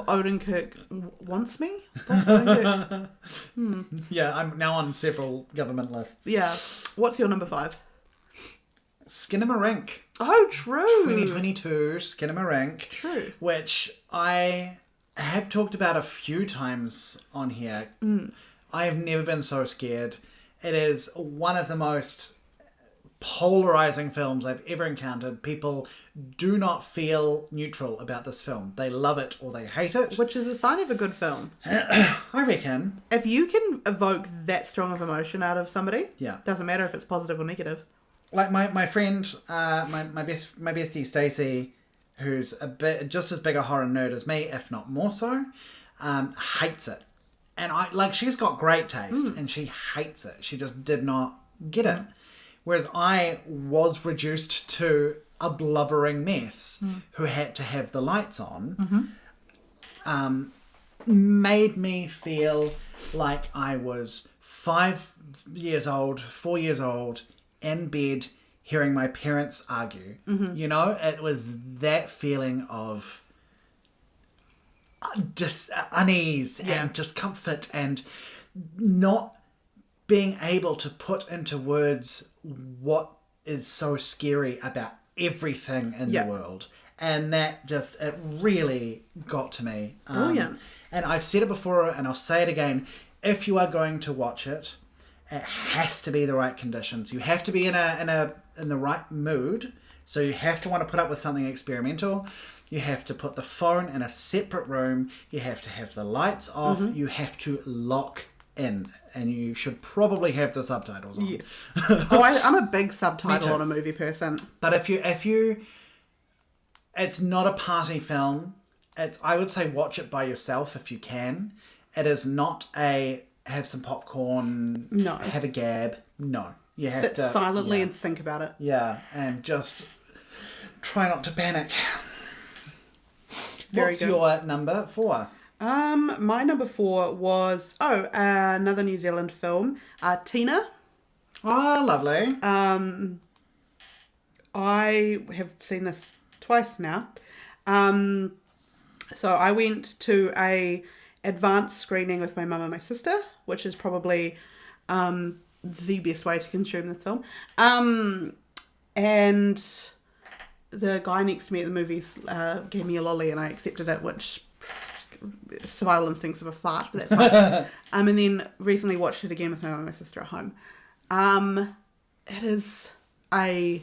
Odenkirk wants me? Bob Odenkirk. Yeah, I'm now on several government lists. Yeah. What's your number 5? Skinamarink. Oh, true. 2022 Skinamarink. True. Which I have talked about a few times on here. I have never been so scared. It is one of the most polarizing films I've ever encountered. People do not feel neutral about this film. They love it or they hate it. Which is a sign of a good film. I reckon. If you can evoke that strong of emotion out of somebody, Yeah. doesn't matter if it's positive or negative. Like my friend, my bestie Stacey, who's a bit just as big a horror nerd as me, if not more so, hates it. And she's got great taste, and she hates it. She just did not get it. Whereas I was reduced to a blubbering mess who had to have the lights on, made me feel like I was 4 years old, in bed, hearing my parents argue. You know, it was that feeling of just unease and discomfort and not being able to put into words what is so scary about everything in the world. And that just, it really got to me. Brilliant. And I've said it before and I'll say it again. If you are going to watch it, it has to be the right conditions. You have to be in the right mood. So you have to want to put up with something experimental. You have to put the phone in a separate room. You have to have the lights off. You have to lock in, and you should probably have the subtitles on. Yes. I'm a big subtitle on a movie person. But if you, it's not a party film. I would say watch it by yourself if you can. It is not a have some popcorn. No. Have a gab. No. You have Sit to silently and think about it. Yeah, and just try not to panic. What's good. your number 4? My number 4 was another New Zealand film, Tina. Oh, lovely. I have seen this twice now. So I went to a advanced screening with my mum and my sister, which is probably the best way to consume this film. And the guy next to me at the movies gave me a lolly and I accepted it, which survival instincts of a fart, but that's fine. And then recently watched it again with my mum and my sister at home. It is a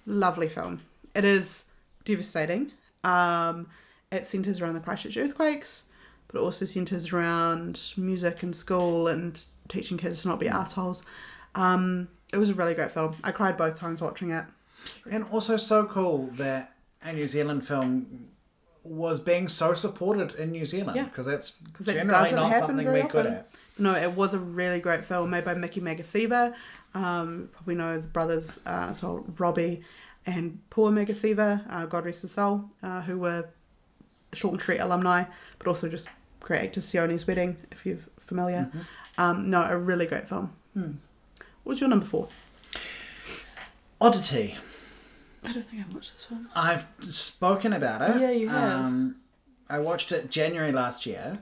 lovely film. It is devastating. It centres around the Christchurch earthquakes, but it also centres around music and school and teaching kids to not be assholes. It was a really great film. I cried both times watching it. And also so cool that a New Zealand film was being so supported in New Zealand, because that's generally not something we could have. No, it was a really great film made by Miki Magasiva. Probably know the brothers, so Robbie and Paul Magasiva, God rest his soul, who were Shorten Street alumni, but also just great actors. Sione's Wedding, if you're familiar. No, a really great film. What's your number 4? Oddity. I don't think I watched this one. I've spoken about it. Yeah, you have. I watched it January last year.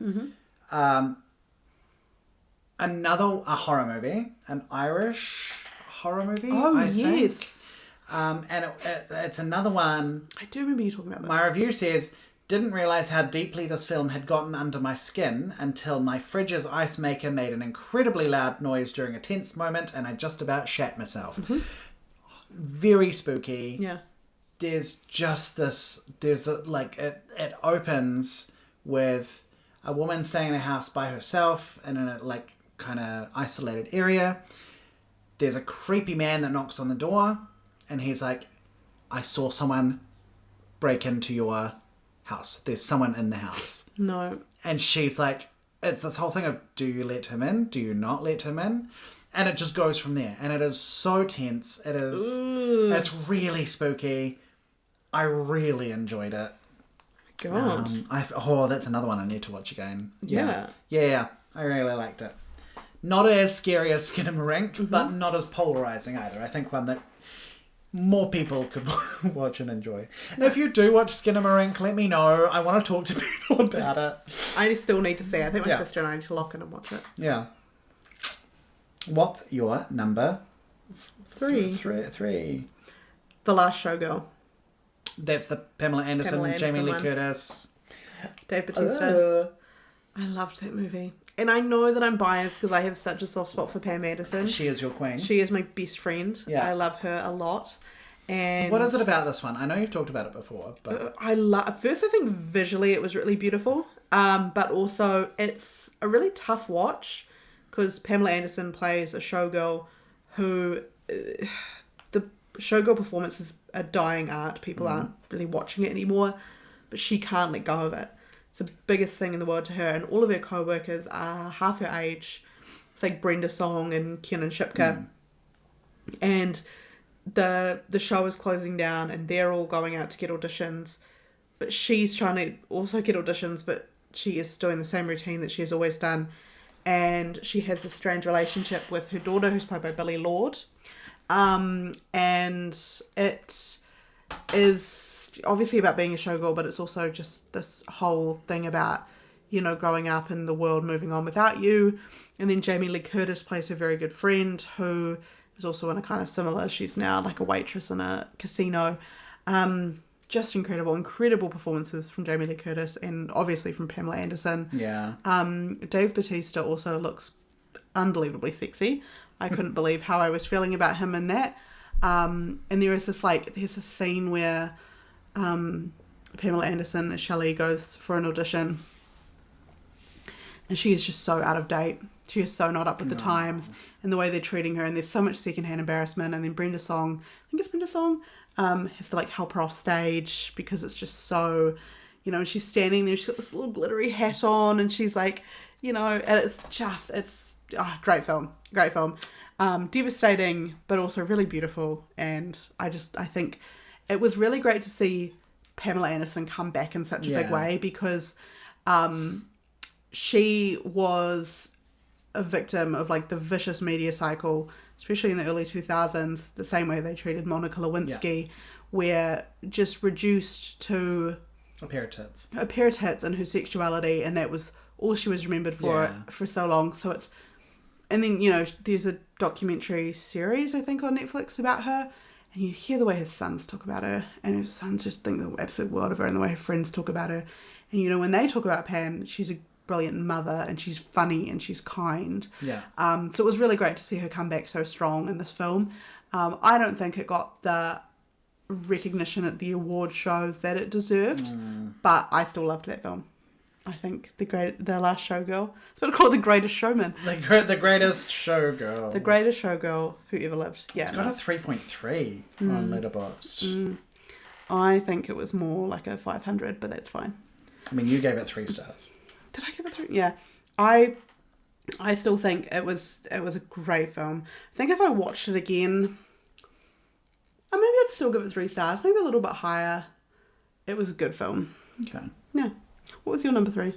Another horror movie, an Irish horror movie. Oh, I yes. think. And it's another one. I do remember you talking about that. My review says, didn't realise how deeply this film had gotten under my skin until my fridge's ice maker made an incredibly loud noise during a tense moment and I just about shat myself. Very spooky. Yeah. There's just this, it opens with a woman staying in a house by herself and in a kind of isolated area. There's a creepy man that knocks on the door and he's like, I saw someone break into your house. There's someone in the house. No. And she's like, it's this whole thing of, do you let him in? Do you not let him in? And it just goes from there. And it is so tense. It is, it's really spooky. I really enjoyed it. God. That's another one I need to watch again. Yeah. Yeah. I really liked it. Not as scary as Skinamarink, but not as polarizing either. I think one that more people could watch and enjoy. If you do watch Skinamarink, let me know. I want to talk to people about it. I still need to see it. I think my sister and I need to lock in and watch it. Yeah. What's your number 3? 3. The Last Showgirl. That's the Pamela Anderson, Jamie Lee one. Curtis. Dave Bautista. I loved that movie. And I know that I'm biased because I have such a soft spot for Pam Anderson. She is your queen. She is my best friend. Yeah. I love her a lot. And what is it about this one? I know you've talked about it before, but first I think visually it was really beautiful. But also it's a really tough watch because Pamela Anderson plays a showgirl who the showgirl performance is a dying art. People aren't really watching it anymore, but she can't let go of it. It's the biggest thing in the world to her, and all of her co-workers are half her age. It's like Brenda Song and Kiernan Shipka. And the show is closing down and they're all going out to get auditions, but she's trying to also get auditions, but she is doing the same routine that she has always done. And she has a strange relationship with her daughter, who's played by Billie Lourd. And it is obviously about being a showgirl, but it's also just this whole thing about, you know, growing up and the world moving on without you. And then Jamie Lee Curtis plays her very good friend, who is also in a kind of similar, she's now like a waitress in a casino. Just incredible performances from Jamie Lee Curtis and obviously from Pamela Anderson. Yeah. Dave Bautista also looks unbelievably sexy. I couldn't believe how I was feeling about him in that. And there's a scene where Pamela Anderson as Shelley goes for an audition and she is just so out of date. She is so not up with the times and the way they're treating her, and there's so much secondhand embarrassment. And then Brenda Song, I think it's Brenda Song, has to like help her off stage because it's just so, you know, and she's standing there, she's got this little glittery hat on and she's like, you know, and it's great film. Devastating, but also really beautiful. And I think it was really great to see Pamela Anderson come back in such a big way because she was a victim of like the vicious media cycle, especially in the early 2000s, the same way they treated Monica Lewinsky, where just reduced to a pair of tits and her sexuality, and that was all she was remembered for so long. So it's, and then, you know, there's a documentary series I think on Netflix about her, and you hear the way her sons talk about her, and her sons just think the absolute world of her, and the way her friends talk about her. And you know, when they talk about Pam, she's a brilliant mother and she's funny and she's kind. So it was really great to see her come back so strong in this film. I don't think it got the recognition at the award shows that it deserved, but I still loved that film. I think the last showgirl. It's what I call it, the greatest showman. The greatest showgirl. The greatest showgirl who ever lived. Yeah, It's got a 3.3 on Letterboxd. I think it was more like a 500, but that's fine. I mean, you gave it 3 stars. Did I give it 3? Yeah. I still think it was a great film. I think if I watched it again, maybe I'd still give it 3 stars. Maybe a little bit higher. It was a good film. Okay. Yeah. What was your number 3?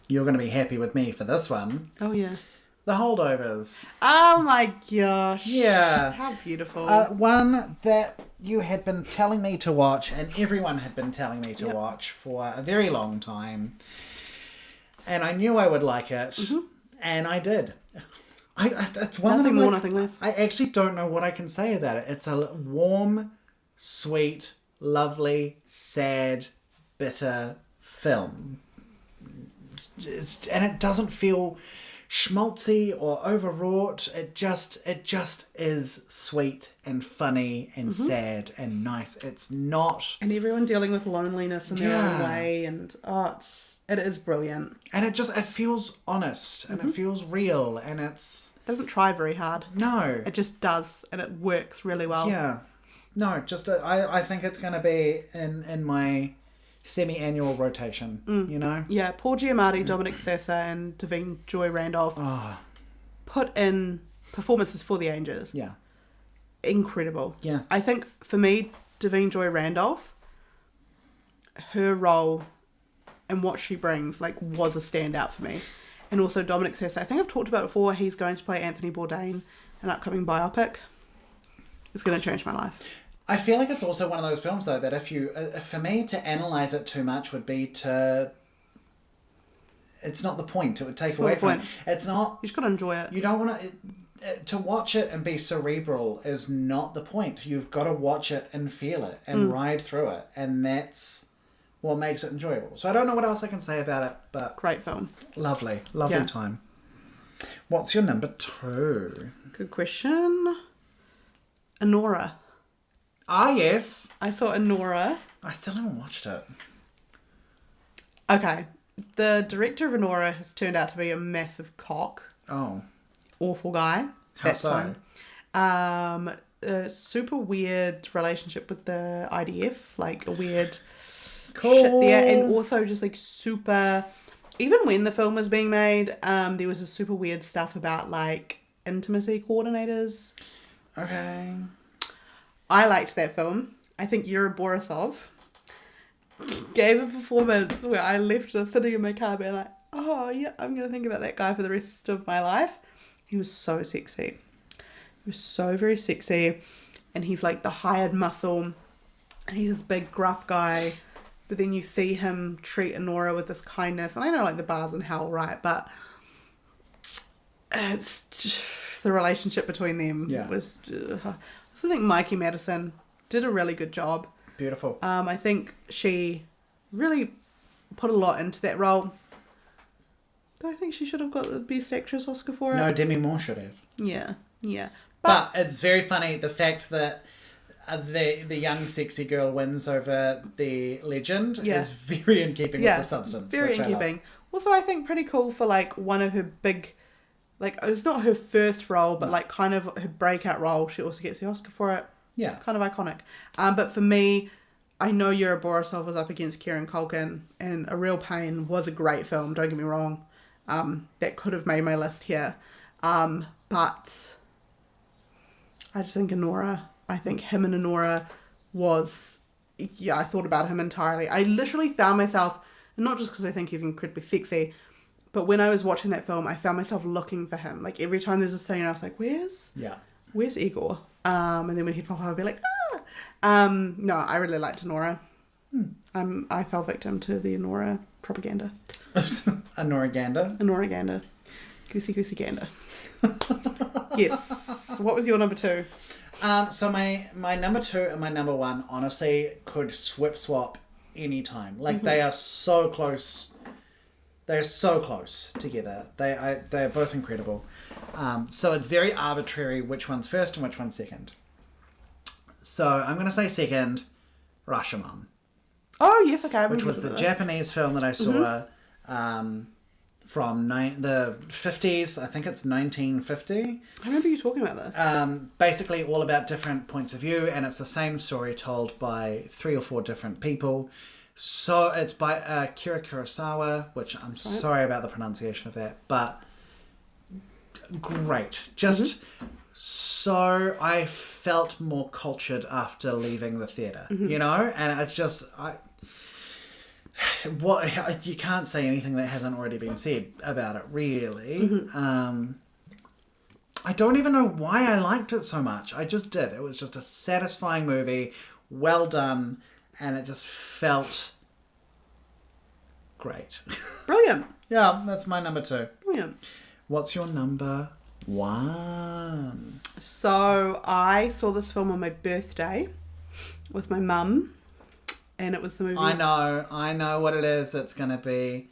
You're going to be happy with me for this one. Oh, yeah. The Holdovers. Oh, my gosh. Yeah. How beautiful. One that you had been telling me to watch, and everyone had been telling me to watch for a very long time. And I knew I would like it, and I did. It's one Nothing of them, more, like, nothing less. I actually don't know what I can say about it. It's a warm, sweet, lovely, sad, bitter film. And it doesn't feel schmaltzy or overwrought. It just is sweet and funny and sad and nice. It's not, And everyone dealing with loneliness in their own way, and it is brilliant. and it feels honest and it feels real, and It doesn't try very hard. no, It just does, and it works really well. yeah, no, I think it's going to be in my semi-annual rotation. You know, Yeah, Paul Giamatti, Dominic Sessa, and Davine Joy Randolph put in performances for the ages. yeah, Incredible. Yeah. I think for me, Davine Joy Randolph, her role and what she brings was a standout for me. And also Dominic Sessa. I think I've talked about it before. He's going to play Anthony Bourdain, an upcoming biopic. It's going to change my life. I feel like it's also one of those films, though, that if you, for me, to analyze it too much would be to. It's not the point. It would take away from it. It's not. You just got to enjoy it. You don't want to watch it and be cerebral is not the point. You've got to watch it and feel it and ride through it, and that's what makes it enjoyable. So I don't know what else I can say about it, but Great film. lovely Yeah. time. What's your number 2? Good question. Anora. Ah, yes. I saw Anora. I still haven't watched it. Okay. The director of Anora has turned out to be a massive cock. Oh, Awful guy. how so? Fine. A super weird relationship with the IDF. A weird Cool. shit there. And also just super... Even when the film was being made, there was a super weird stuff about intimacy coordinators. Okay. I liked that film. I think Yuri Borisov gave a performance where I left sitting in my car being like, oh yeah, I'm going to think about that guy for the rest of my life. He was so sexy. He was so very sexy. And he's the hired muscle. And he's this big gruff guy. But then you see him treat Anora with this kindness. And I know the bar's in hell, right? But it's just, the relationship between them was... I also think Mikey Madison did a really good job. Beautiful. I think she really put a lot into that role. Do I think she should have got the Best Actress Oscar for it? No, Demi Moore should have. Yeah. But it's very funny the fact that the young sexy girl wins over the legend is very in keeping with the substance. Very in keeping. Also, I think pretty cool for one of her big, it's not her first role, but kind of her breakout role. She also gets the Oscar for it. Yeah. Kind of iconic. But for me, I know Yuri Borisov was up against Kieran Culkin, and A Real Pain was a great film, don't get me wrong. That could have made my list here. But I just think I think him and Anora was, I thought about him entirely. I literally found myself, and not just because I think he's incredibly sexy, but when I was watching that film, I found myself looking for him. Every time there's a scene, I was like, where's Igor? And then when he'd pop up, I'd be like, ah! No, I really liked Anora. I fell victim to the Anora propaganda. Anoraganda. Anoraganda. Goosey gander. Yes. What was your number 2? So my number 2 and my number 1 honestly could swap anytime. They are so close. They are so close together. They are both incredible. So it's very arbitrary which one's first and which one's second. So I'm going to say second, Rashomon. Oh, yes, okay. which was the Japanese film that I saw from the 50s. I think it's 1950. I remember you talking about this. Basically all about different points of view, and it's the same story told by 3 or 4 different people. So it's by Akira Kurosawa, which I'm sorry about the pronunciation of that, but great. Just so I felt more cultured after leaving the theatre, you know? And it's just... you can't say anything that hasn't already been said about it, really. I don't even know why I liked it so much. I just did. It was just a satisfying movie, well done, and it just felt great. Brilliant. Yeah, that's my number 2. Brilliant. What's your number 1? So I saw this film on my birthday with my mum. And it was the movie... I know what it is. It's going to be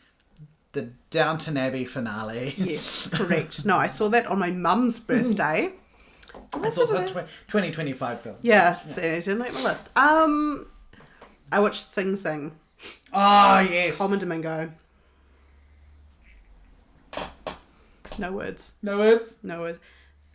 the Downton Abbey finale. Yes, correct. No, I saw that on my mum's birthday. It's also a 2025 film. Yeah, so I didn't make my list. I watched Sing Sing. Oh, yes. Colman Domingo. No words. No words? No words.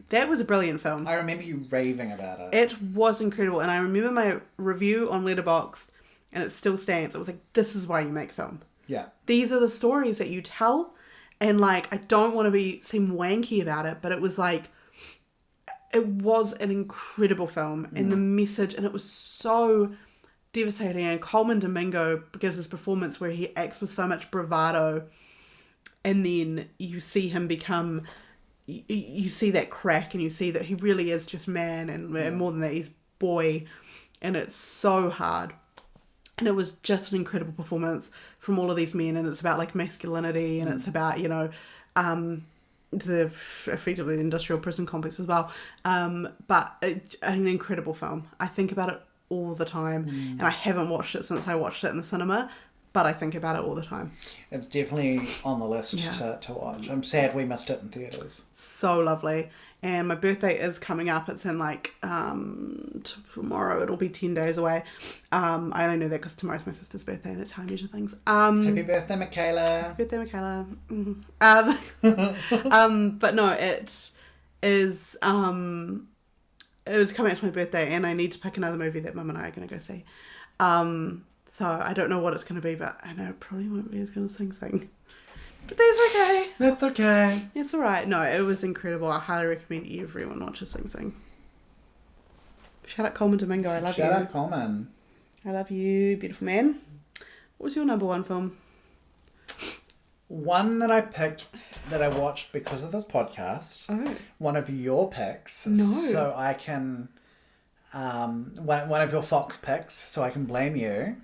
That was a brilliant film. I remember you raving about it. It was incredible. And I remember my review on Letterboxd, and it still stands. It was like, this is why you make film. Yeah. These are the stories that you tell. And like, I don't want to seem wanky about it, but it was like, it was an incredible film. And the message, and it was so devastating. And Colman Domingo gives his performance where he acts with so much bravado. And then you see him become, you see that crack, and you see that he really is just man, and more than that, he's boy. And it's so hard. And it was just an incredible performance from all of these men, and it's about like masculinity, and it's about, you know, the effectively the industrial prison complex as well. But an incredible film. I think about it all the time, and I haven't watched it since I watched it in the cinema, but I think about it all the time. It's definitely on the list to watch. I'm sad we missed it in theatres. So lovely. And my birthday is coming up. It's in like tomorrow. It'll be 10 days away. I only know that because tomorrow's my sister's birthday and that's how I measure things. Happy birthday, Michaela. Happy birthday, Michaela. But no, it is. It was coming up to my birthday, and I need to pick another movie that Mum and I are going to go see. So I don't know what it's going to be, but I know it probably won't be as good as Sing Sing. But that's okay. That's okay. It's alright. No, it was incredible. I highly recommend everyone watches Sing Sing. Shout out Colman Domingo. I love you. Shout out Colman. I love you, beautiful man. What was your number 1 film? One that I picked that I watched because of this podcast. Oh. One of your picks. No. So I can... one of your Fox picks, so I can blame you.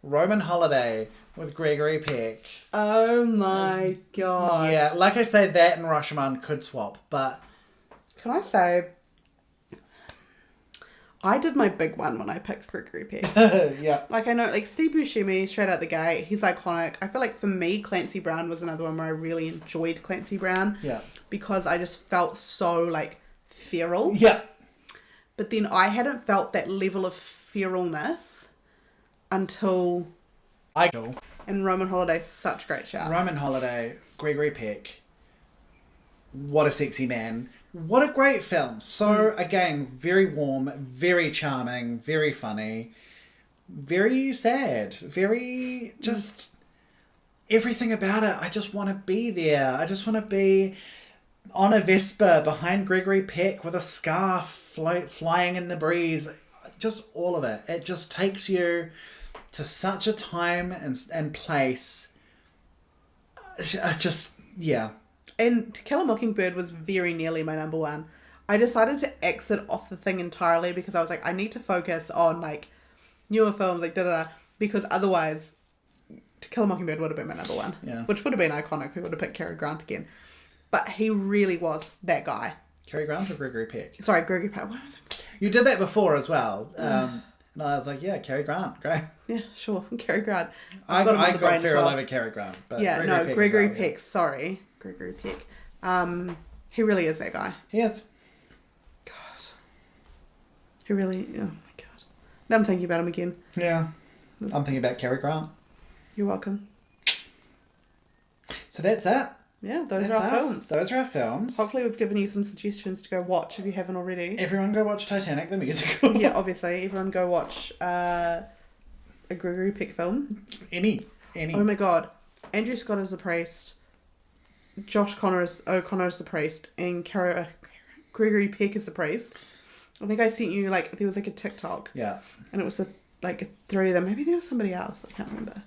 Roman Holiday with Gregory Peck. Oh my god. Yeah, like I say, that and Rashomon could swap, but... Can I say... I did my big one when I picked Gregory Peck. Yeah. Like, I know, like, Steve Buscemi, straight out the gate, he's iconic. I feel like for me, Clancy Brown was another one where I really enjoyed Clancy Brown. Yeah. Because I just felt so, like, feral. Yeah. But then I hadn't felt that level of feralness until... And Roman Holiday's such a great shout. Roman Holiday, Gregory Peck. What a sexy man. What a great film. So, again, very warm, very charming, very funny, very sad, very just... Everything about it. I just want to be there. I just want to be on a Vespa behind Gregory Peck with a scarf flying in the breeze. Just all of it. It just takes you to such a time and place. Yeah. And To Kill a Mockingbird was very nearly my number 1. I decided to exit off the thing entirely because I was like, I need to focus on like newer films, like da-da-da, because otherwise To Kill a Mockingbird would have been my number 1. Yeah. Which would have been iconic. We would have picked Cary Grant again. But he really was that guy. Cary Grant or Gregory Peck? Sorry, Gregory Peck. What was it? You did that before as well. And I was like, yeah, Cary Grant, great. Yeah, sure. Cary Grant. I got Feral over Cary Grant. But yeah, Gregory Peck. Sorry. Gregory Peck. He really is that guy. He is. God. He really... Oh, my God. Now I'm thinking about him again. Yeah. I'm thinking about Cary Grant. You're welcome. So that's it. Yeah, those That's are our us. films. Those are our films. Hopefully we've given you some suggestions to go watch if you haven't already. Everyone go watch Titanic the musical. Yeah, obviously. Everyone go watch a Gregory Peck film. Any. Oh my god. Andrew Scott is the priest. Josh O'Connor is the priest. And Gregory Peck is the priest. I think I sent you, there was a TikTok. Yeah. And it was three of them. Maybe there was somebody else. I can't remember.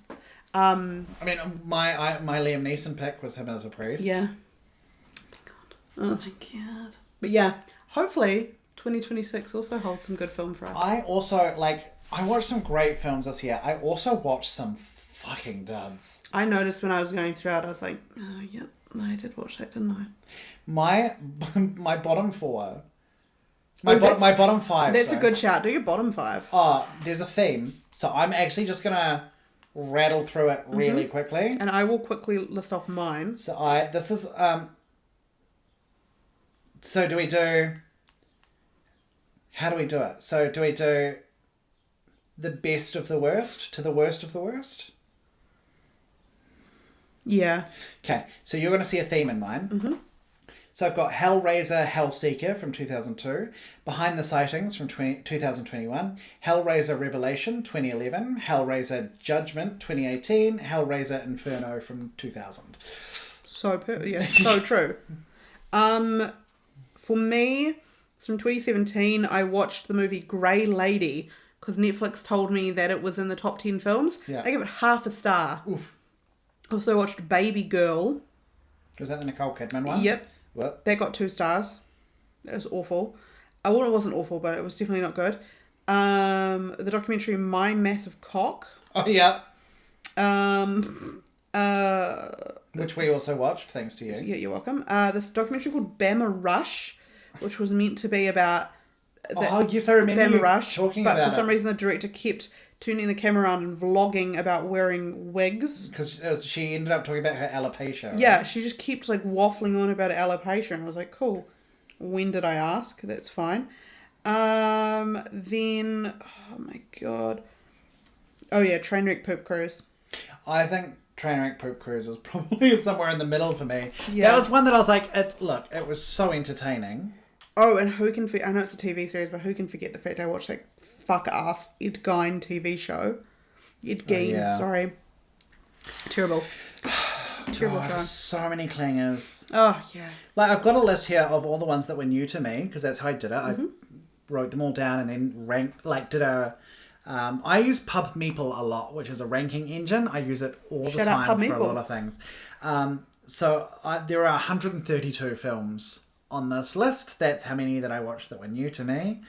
I mean, my Liam Neeson pick was him as a priest. Yeah. Oh my god. But yeah, hopefully 2026 also holds some good film for us. I also, I watched some great films this year. I also watched some fucking duds. I noticed when I was going through it, I was like, oh, yeah, I did watch that, didn't I? My bottom four. My bottom five. That's a good shout. Do your bottom five. There's a theme. So I'm actually just going to rattle through it really quickly. And I will quickly list off mine. So so do we do... How do we do it? So do we do the best of the worst to the worst of the worst? Yeah. Okay, so you're going to see a theme in mine. Mm-hmm. So I've got Hellraiser Hellseeker from 2002, Behind the Sightings from 2021, Hellraiser Revelation 2011, Hellraiser Judgment 2018, Hellraiser Inferno from 2000. So true. For me, from 2017, I watched the movie Grey Lady because Netflix told me that it was in the top 10 films. Yeah. I gave it half a star. Oof. Also watched Baby Girl. Was that the Nicole Kidman one? Yep. What? That got 2 stars. It was awful. Well, it wasn't awful, but it was definitely not good. The documentary My Massive Cock. Oh, yeah. Which we also watched, thanks to you. Yeah, you're welcome. This documentary called Bama Rush, which was meant to be about... yes, I remember Bama you Rush, talking about it. But for some reason the director kept turning the camera around and vlogging about wearing wigs. Because she ended up talking about her alopecia. Right? Yeah, she just kept waffling on about alopecia, and I was like, cool. When did I ask? That's fine. Then, oh my god. Oh yeah, Trainwreck Poop Cruise. I think Trainwreck Poop Cruise is probably somewhere in the middle for me. Yeah. That was one that I was like, it was so entertaining. Oh, and who can I know it's a TV series, but who can forget the fact I watched that fuck-ass Ed Gein TV show. Ed Gein, sorry. Terrible. Terrible show. So many clangers. Oh, yeah. I've got a list here of all the ones that were new to me, because that's how I did it. I wrote them all down and then ranked, I use PubMeeple a lot, which is a ranking engine. I use it all the time for a lot of things. There are 132 films on this list. That's how many that I watched that were new to me.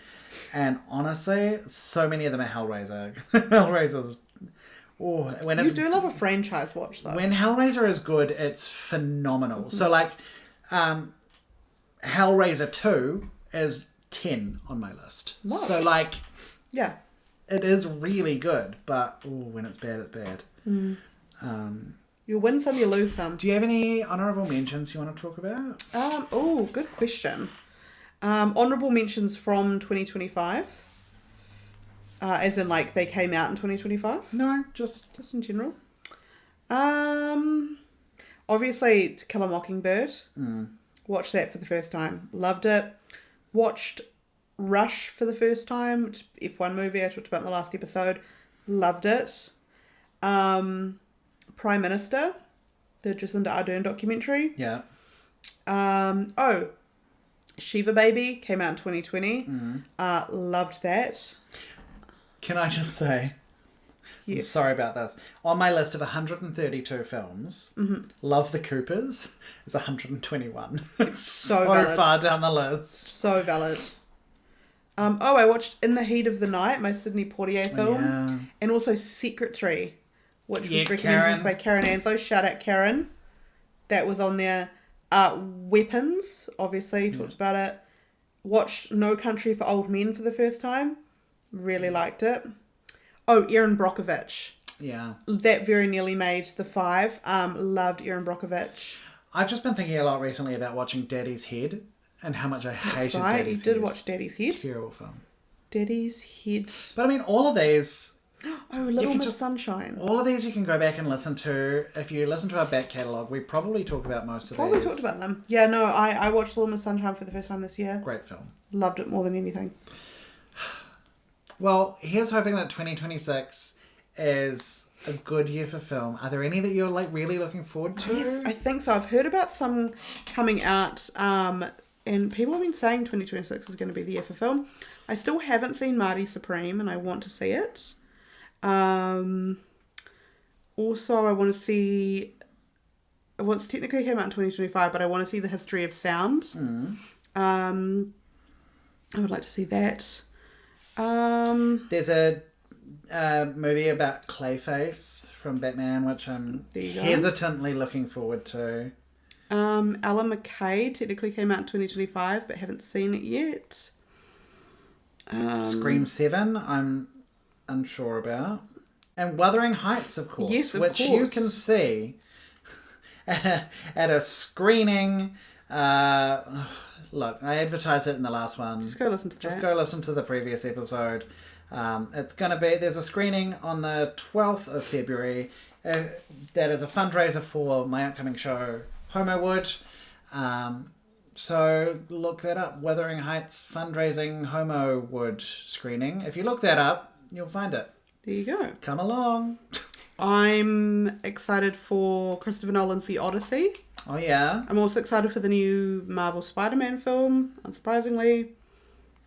And honestly, so many of them are Hellraiser. Hellraiser's... You do love a franchise watch, though. When Hellraiser is good, it's phenomenal. Mm-hmm. So, Hellraiser 2 is 10 on my list. What? So, yeah. It is really good, but when it's bad, it's bad. Mm. You win some, you lose some. Do you have any honourable mentions you want to talk about? Good question. Honourable mentions from 2025. As in, they came out in 2025? No, just in general. Obviously, To Kill a Mockingbird. Watched that for the first time. Loved it. Watched Rush for the first time. F1 movie I talked about in the last episode. Loved it. Prime Minister. The Jacinda Ardern documentary. Yeah. Shiva Baby came out in 2020. Loved that. Can I just say, yes. I'm sorry about this. On my list of 132 films, Love the Coopers is 121. It's so valid. Far down the list. So valid. I watched In the Heat of the Night, my Sidney Poitier film. Yeah. And also Secretary, which was recommended Karen. by Karen Anslow. Shout out Karen. That was on there. Weapons, obviously, talked about it. Watched No Country for Old Men for the first time. Really liked it. Oh, Erin Brockovich. Yeah. That very nearly made the 5. Loved Erin Brockovich. I've just been thinking a lot recently about watching Daddy's Head and how much I hated Daddy's Head. You did watch Daddy's Head. Terrible film. Daddy's Head. But I mean, all of these, Oh, Little can Miss just- Sunshine. All of these you can go back and listen to. If you listen to our back catalogue, we probably talk about most of Probably these. talked about them. Yeah, no, I watched Little Miss Sunshine for the first time this year. Great film. Loved it more than anything. Well, here's hoping that 2026 is a good year for film. Are there any that you're like really looking forward to? Yes, I think so. I've heard about some coming out, and people have been saying 2026 is going to be the year for film. I still haven't seen Marty Supreme, and I want to see it. Also, I want to see what's technically came out in 2025, but I want to see The History of Sound. I would like to see that. There's a movie about Clayface from Batman, which I'm There you go. hesitantly looking forward to. Alan McKay technically came out in 2025, but haven't seen it yet. Scream 7, I'm unsure about. And Wuthering Heights, of course, Yes, of which you course. can see at a screening. Look, I advertised it in the last one. Just go listen to that. Just go listen to the previous episode. It's going to be, there's a screening on the 12th of February. That is a fundraiser for my upcoming show, Homowood. So look that up. Wuthering Heights fundraising Homowood screening. If you look that up, you'll find it. There you go. Come along. I'm excited for Christopher Nolan's The Odyssey. Oh, yeah. I'm also excited for the new Marvel Spider-Man film, unsurprisingly.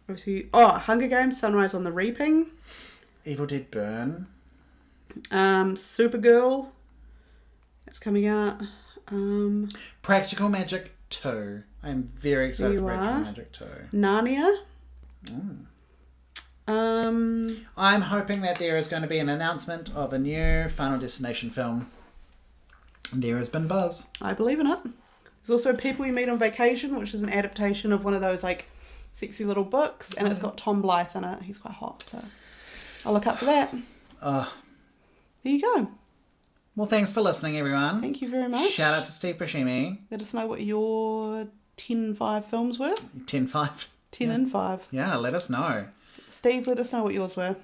Obviously, Hunger Games, Sunrise on the Reaping. Evil Dead Burn. Supergirl. That's coming out. Practical Magic 2. I'm very excited There for you Practical are. Magic 2. Narnia. I'm hoping that there is going to be an announcement of a new Final Destination film. There has been buzz. I believe in it. There's also People You Meet on Vacation, which is an adaptation of one of those like sexy little books, and it's got Tom Blythe in it. He's quite hot, so I'll look up for that. There you go. Well, thanks for listening, everyone. Thank you very much. Shout out to Steve Buscemi. Let us know what your 10-5 films were. 10-5. 10 and 5. Yeah, let us know. Steve, let us know what yours were.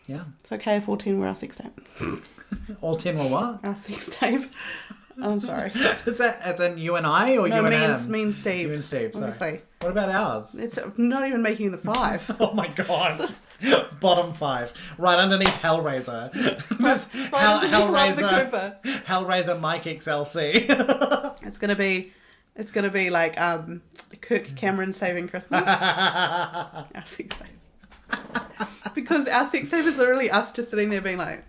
Yeah. It's okay if all 10 were our sex tape. All 10 were what? Our sex tape. I'm sorry. Is that as in you and I or No, you and me him? and, me and Steve. You and Steve, sorry. Obviously. What about ours? It's not even making the 5. Oh my god. Bottom 5. Right underneath Hellraiser. That's Hellraiser. Hellraiser Mike XLC. It's gonna be like Kirk Cameron Saving Christmas. Our sex tape. Because our sex tape is literally us just sitting there being like,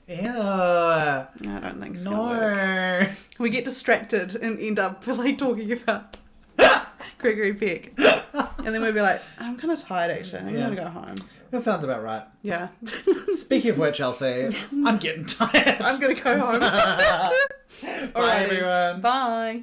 Ew. I don't think so. No. We get distracted and end up like talking about Gregory Peck. And then we'll be like, I'm kind of tired actually. I think I'm going to go home. That sounds about right. Yeah. Speaking of which, Elsie, I'm getting tired. I'm going to go home. Bye, everyone. Bye.